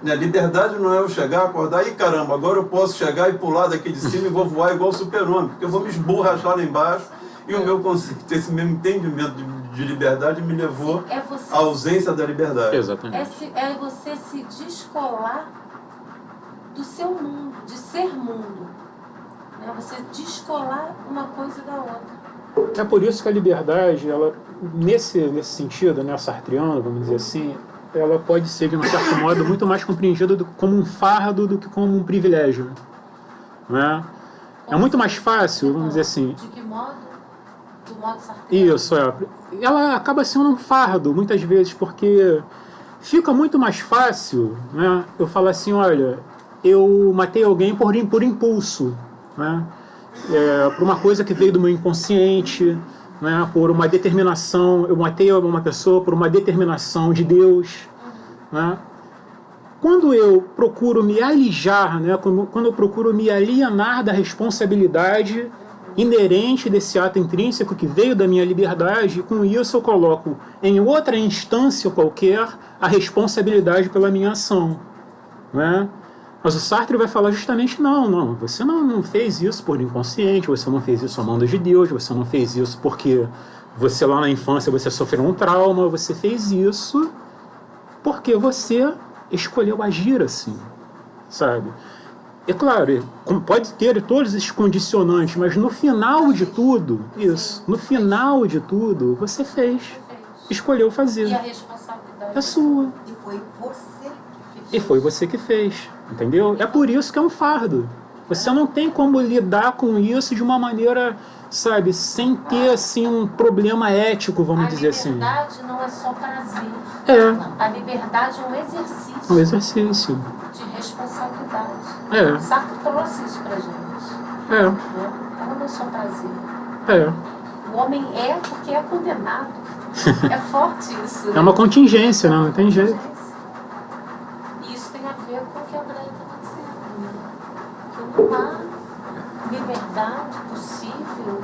Liberdade não é eu chegar, acordar e caramba, agora eu posso chegar e pular daqui de cima e vou voar igual o super-homem, porque eu vou me esborrachar lá embaixo. E o meu conceito, esse meu entendimento de liberdade me levou à ausência da liberdade. Exatamente. É você se descolar do seu mundo, de ser mundo. Você descolar uma coisa da outra. É por isso que a liberdade, ela, nesse sentido, sartriano, vamos dizer assim, ela pode ser, de um certo modo, muito mais compreendida como um fardo do que como um privilégio. Né? É muito mais fácil, vamos dizer assim... De que modo? Do modo sartriano? Isso, ela acaba sendo um fardo, muitas vezes, porque fica muito mais fácil, né, eu falar assim, olha, eu matei alguém por impulso, né, por uma coisa que veio do meu inconsciente, né, por uma determinação, eu matei uma pessoa por uma determinação de Deus. Né. Quando eu procuro me alijar, né, quando eu procuro me alienar da responsabilidade inerente desse ato intrínseco que veio da minha liberdade, com isso eu coloco em outra instância qualquer a responsabilidade pela minha ação. Né? Mas o Sartre vai falar justamente, não, você não fez isso por inconsciente, você não fez isso a mão de Deus, você não fez isso porque você lá na infância você sofreu um trauma, você fez isso porque você escolheu agir assim, sabe? É claro, pode ter todos esses condicionantes, mas no final de tudo, no final de tudo, você fez, escolheu fazer. E a responsabilidade é sua. E foi você que fez. E foi você que fez, entendeu? É por isso que é um fardo. Você não tem como lidar com isso de uma maneira sabe, sem ter assim um problema ético, vamos dizer assim. A liberdade não é só prazer. É, A liberdade é um exercício um exercício. de responsabilidade. É. O Sartre trouxe isso pra gente. É, Né? Ela não é só prazer. é. O homem é porque é condenado. É forte isso. Né? É uma contingência, né? Não tem jeito. E isso tem a ver com o que a Andréia estava dizendo. Né? Que não há liberdade possível.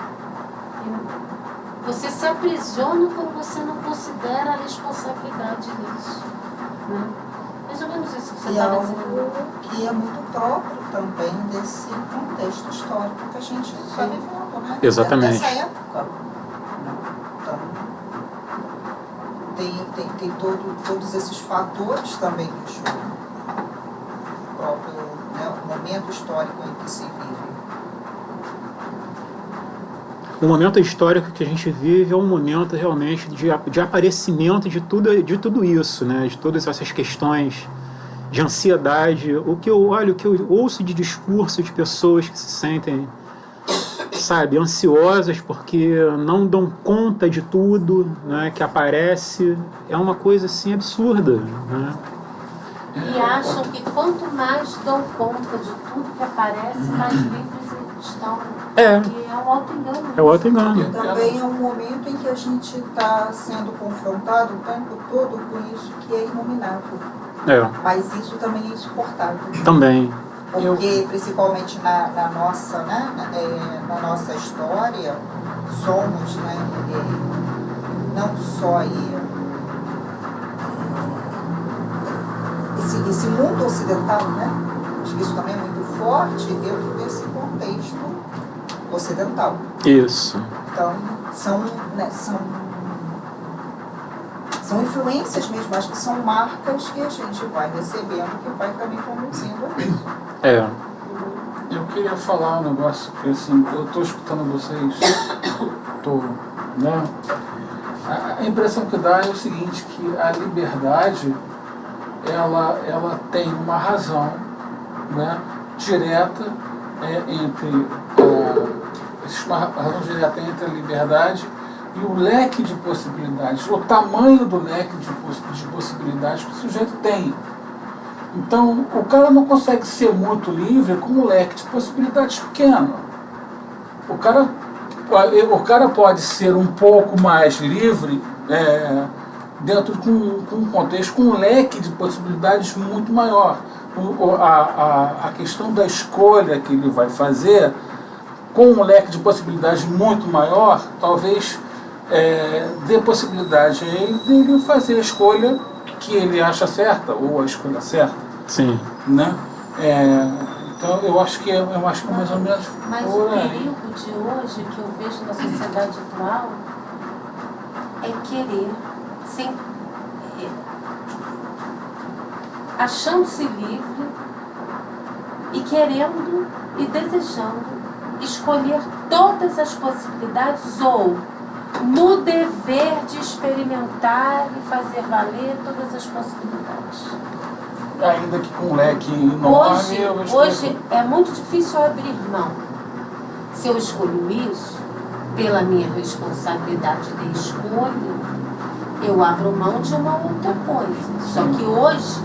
Você se aprisiona quando você não considera a responsabilidade disso. Né? Mais ou menos isso que você E estava algo dizendo. que é muito próprio também desse contexto histórico que a gente está vivendo, né? Exatamente. Dessa época. Então, tem todos esses fatores também que julgam o próprio, né, o momento histórico em que se vive. O momento histórico que a gente vive é um momento realmente de aparecimento de tudo isso, né? De todas essas questões de ansiedade. O que eu ouço de discurso de pessoas que se sentem, sabe, ansiosas porque não dão conta de tudo, né, que aparece, é uma coisa assim absurda, né? E acham que quanto mais dão conta de tudo que aparece, mais livres eles estão. É. E é um auto-engano. É o auto-engano. Também é um momento em que a gente está sendo confrontado o tempo todo com isso que é inominável. É, Mas isso também é insuportável. também. Porque, principalmente na nossa, né, na nossa história, somos, né, não só aí, esse mundo ocidental, né, acho que isso também é muito forte dentro desse contexto ocidental. Isso. Então, são influências mesmo, acho que são marcas que a gente vai recebendo, que vai também conduzindo a isso. É. Eu queria falar um negócio que, assim, eu estou escutando vocês, né? A impressão que dá é o seguinte, que a liberdade, ela tem uma razão, né, direta entre existe uma razão direta entre a liberdade e o leque de possibilidades, o tamanho do leque de possibilidades que o sujeito tem. Então, o cara não consegue ser muito livre com um leque de possibilidades pequeno. O cara pode ser um pouco mais livre dentro de um contexto, com um leque de possibilidades muito maior. A questão da escolha que ele vai fazer, com um leque de possibilidades muito maior, talvez dê possibilidade a ele de fazer a escolha que ele acha certa, ou a escolha certa. Sim. Né? Então eu acho que é mais ou menos Mas por o aí. perigo de hoje que eu vejo na sociedade atual é querer, achando-se livre e querendo e desejando escolher todas as possibilidades ou no dever de experimentar e fazer valer todas as possibilidades. Ainda que com um leque enorme, Hoje é muito difícil abrir mão. Se eu escolho isso, pela minha responsabilidade de escolha, eu abro mão de uma outra coisa. Só que hoje,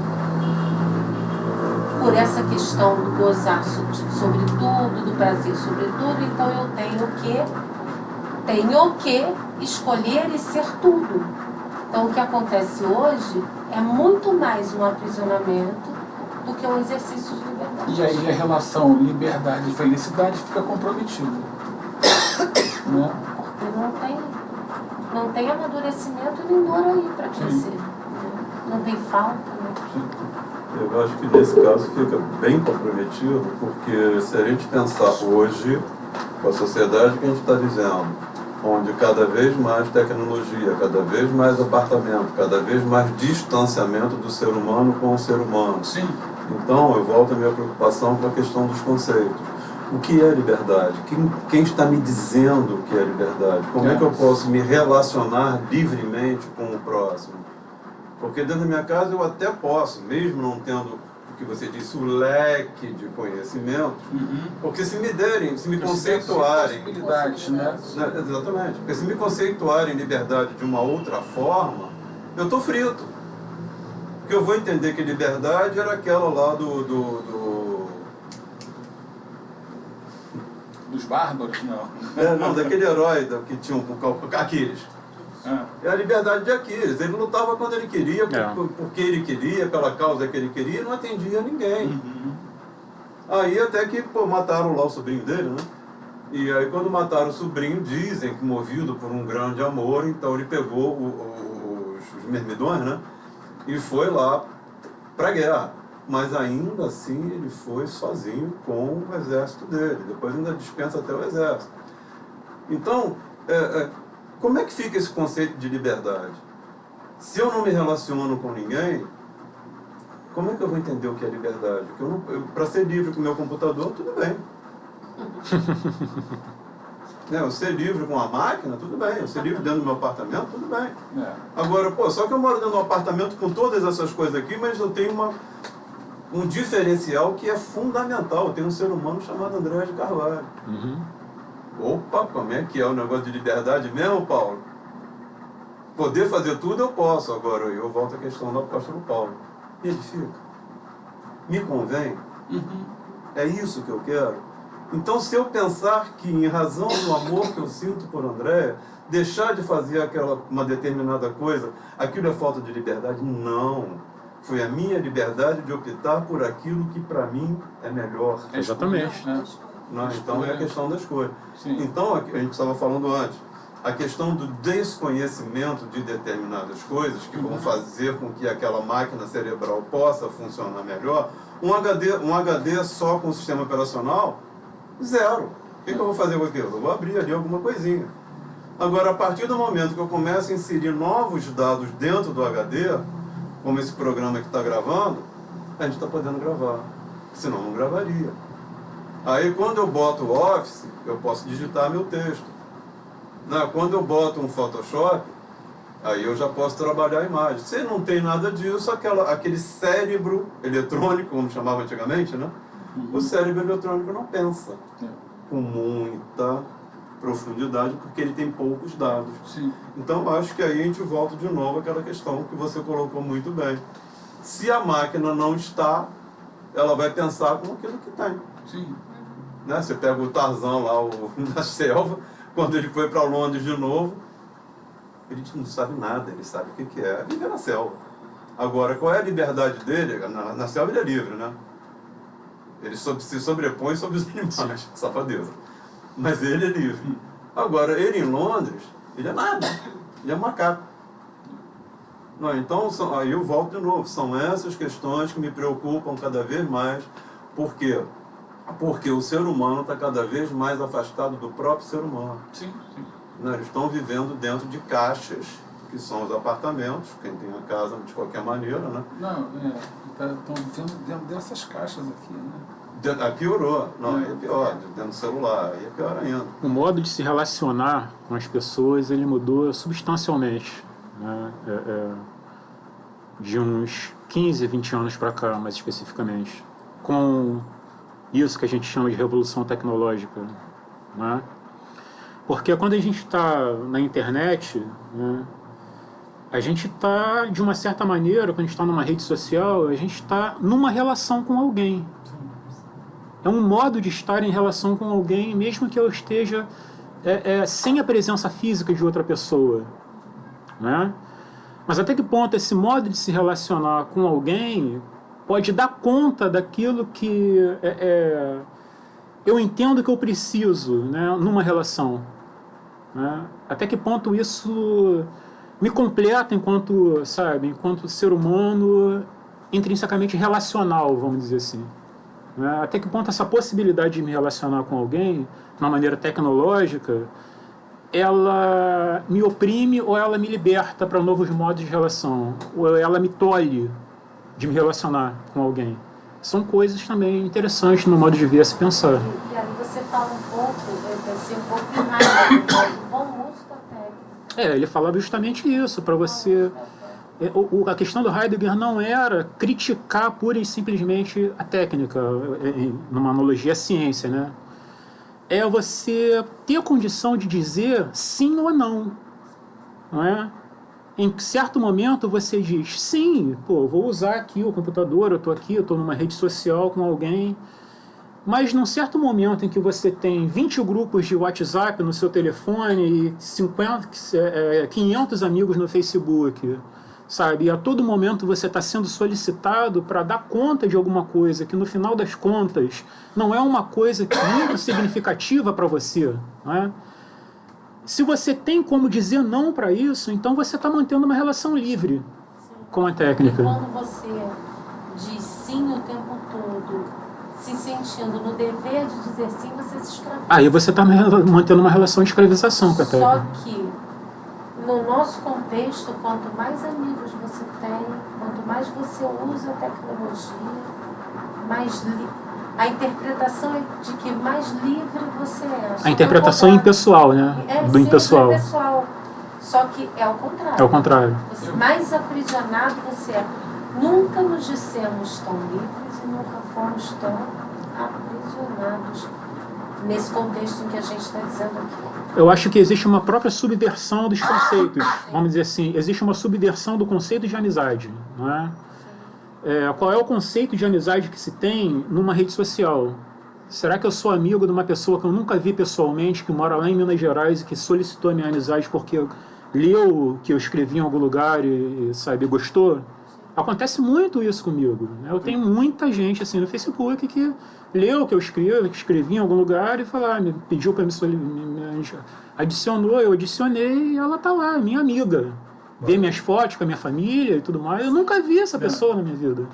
por essa questão do gozar sobre tudo, do prazer sobre tudo, então eu tenho que escolher e ser tudo. Então o que acontece hoje é muito mais um aprisionamento do que um exercício de liberdade. E aí a relação liberdade e felicidade fica comprometida. Né? Porque não tem amadurecimento nem dor aí para crescer. Né? Não tem falta. Né? Eu acho que nesse caso fica bem comprometido, porque se a gente pensar hoje, com a sociedade que a gente está dizendo, onde cada vez mais tecnologia, cada vez mais apartamento, cada vez mais distanciamento do ser humano com o ser humano. Sim. Então, eu volto à minha preocupação com a questão dos conceitos. O que é liberdade? Quem está me dizendo o que é liberdade? Como é que eu posso me relacionar livremente com o próximo? Porque dentro da minha casa eu até posso, mesmo não tendo o que você disse, o leque de conhecimentos, porque se me conceituarem... Possibilidades, né? Exatamente. Porque se me conceituarem liberdade de uma outra forma, eu estou frito. Porque eu vou entender que liberdade era aquela lá Dos bárbaros, não. não, daquele herói que tinha um Aquiles. É a liberdade de Aquiles. Ele lutava quando ele queria, porque ele queria, pela causa que ele queria, e não atendia a ninguém. Aí até que mataram lá o sobrinho dele, né? E aí quando mataram o sobrinho, dizem que movido por um grande amor, então ele pegou os Mirmidões, né? E foi lá para a guerra. Mas ainda assim ele foi sozinho com o exército dele. Depois ainda dispensa até o exército. Então, como é que fica esse conceito de liberdade? Se eu não me relaciono com ninguém, como é que eu vou entender o que é liberdade? Para ser livre com o meu computador, tudo bem. Eu ser livre com a máquina, tudo bem. Eu ser livre dentro do meu apartamento, tudo bem. Agora, só que eu moro dentro de um apartamento com todas essas coisas aqui, mas eu tenho um diferencial que é fundamental. Eu tenho um ser humano chamado André de Carvalho. Opa, como é que é o negócio de liberdade mesmo, Paulo? Poder fazer tudo eu posso. Agora, eu volto à questão do apóstolo Paulo. Me edifica. Me convém. É isso que eu quero. Então, se eu pensar que, em razão do amor que eu sinto por André, deixar de fazer uma determinada coisa, aquilo é falta de liberdade? Não. Foi a minha liberdade de optar por aquilo que, para mim, é melhor. Exatamente. Então, é a questão da escolha. Então, a gente estava falando antes, a questão do desconhecimento de determinadas coisas que vão fazer com que aquela máquina cerebral possa funcionar melhor. Um HD só com o sistema operacional, zero. O que eu vou fazer com aquilo? Eu vou abrir ali alguma coisinha. Agora, a partir do momento que eu começo a inserir novos dados dentro do HD, como esse programa que está gravando, a gente está podendo gravar. Senão não gravaria. Aí quando eu boto o Office, eu posso digitar meu texto. Quando eu boto um Photoshop, aí eu já posso trabalhar a imagem. Se não tem nada disso, aquele cérebro eletrônico, como chamava antigamente, né? O cérebro eletrônico não pensa com muita profundidade, porque ele tem poucos dados. Então, acho que aí a gente volta de novo àquela questão que você colocou muito bem. Se a máquina não está, ela vai pensar com aquilo que tem. Você pega o Tarzan lá na selva, quando ele foi para Londres de novo, ele não sabe nada, ele sabe o que é viver na selva. Agora, qual é a liberdade dele? Na selva ele é livre, né? Ele se sobrepõe sobre os animais, safadeza. Mas ele é livre. Agora, ele em Londres, ele é nada. Ele é macaco. Então, aí eu volto de novo. São essas questões que me preocupam cada vez mais. Por quê? Porque o ser humano está cada vez mais afastado do próprio ser humano. Eles estão vivendo dentro de caixas, que são os apartamentos. Quem tem a casa, de qualquer maneira, né? Estão vivendo dentro dessas caixas aqui, né? Piorou. Aí é pior. Dentro do celular, aí é pior ainda. O modo de se relacionar com as pessoas, ele mudou substancialmente, né? De uns 15, 20 anos para cá, mais especificamente. Com isso que a gente chama de revolução tecnológica, né? Porque quando a gente está na internet, né, a gente está, de uma certa maneira, quando a gente está numa rede social, a gente está numa relação com alguém. É um modo de estar em relação com alguém, mesmo que eu esteja sem a presença física de outra pessoa, né? Mas até que ponto esse modo de se relacionar com alguém pode dar conta daquilo que eu entendo que eu preciso, né, numa relação, né? Até que ponto isso me completa enquanto ser humano intrinsecamente relacional, vamos dizer assim. Até que ponto essa possibilidade de me relacionar com alguém, de uma maneira tecnológica, ela me oprime ou ela me liberta para novos modos de relação, ou ela me tolhe de me relacionar com alguém. São coisas também interessantes no modo de ver, se pensar. E aí você fala um pouco, ser um pouco mais do bom uso da técnica. Ele falava justamente isso, para você A questão do Heidegger não era criticar pura e simplesmente a técnica, numa analogia, a ciência, né? É você ter a condição de dizer sim ou não, não é? Em certo momento você diz, sim, pô, vou usar aqui o computador, eu estou aqui, eu estou numa rede social com alguém, mas num certo momento em que você tem 20 grupos de WhatsApp no seu telefone e 500 amigos no Facebook, sabe? E a todo momento você está sendo solicitado para dar conta de alguma coisa que no final das contas não é uma coisa muito significativa para você, não é? Se você tem como dizer não para isso, então você está mantendo uma relação livre com a técnica. E quando você diz sim o tempo todo, se sentindo no dever de dizer sim, você se escraviza. Aí você está mantendo uma relação de escravização com a técnica. Só que, no nosso contexto, quanto mais amigos você tem, quanto mais você usa a tecnologia, mais a interpretação é de que mais livre você é. A interpretação é impessoal, né? Do impessoal. É pessoal. Só que é o contrário. É o contrário. Mais aprisionado você é. Nunca nos dissemos tão livres e nunca fomos tão aprisionados nesse contexto em que a gente está dizendo aqui. Eu acho que existe uma própria subversão dos conceitos. Vamos dizer assim, existe uma subversão do conceito de amizade, não é? Qual é o conceito de amizade que se tem numa rede social? Será que eu sou amigo de uma pessoa que eu nunca vi pessoalmente, que mora lá em Minas Gerais e que solicitou a minha amizade porque leu o que eu escrevi em algum lugar e sabe, gostou? Acontece muito isso comigo, né? Eu tenho muita gente assim no Facebook que leu o que eu escrevi em algum lugar e me pediu para me adicionou, eu adicionei e ela tá lá, minha amiga. Vê minhas fotos com a minha família e tudo mais. Eu nunca vi essa pessoa na minha vida.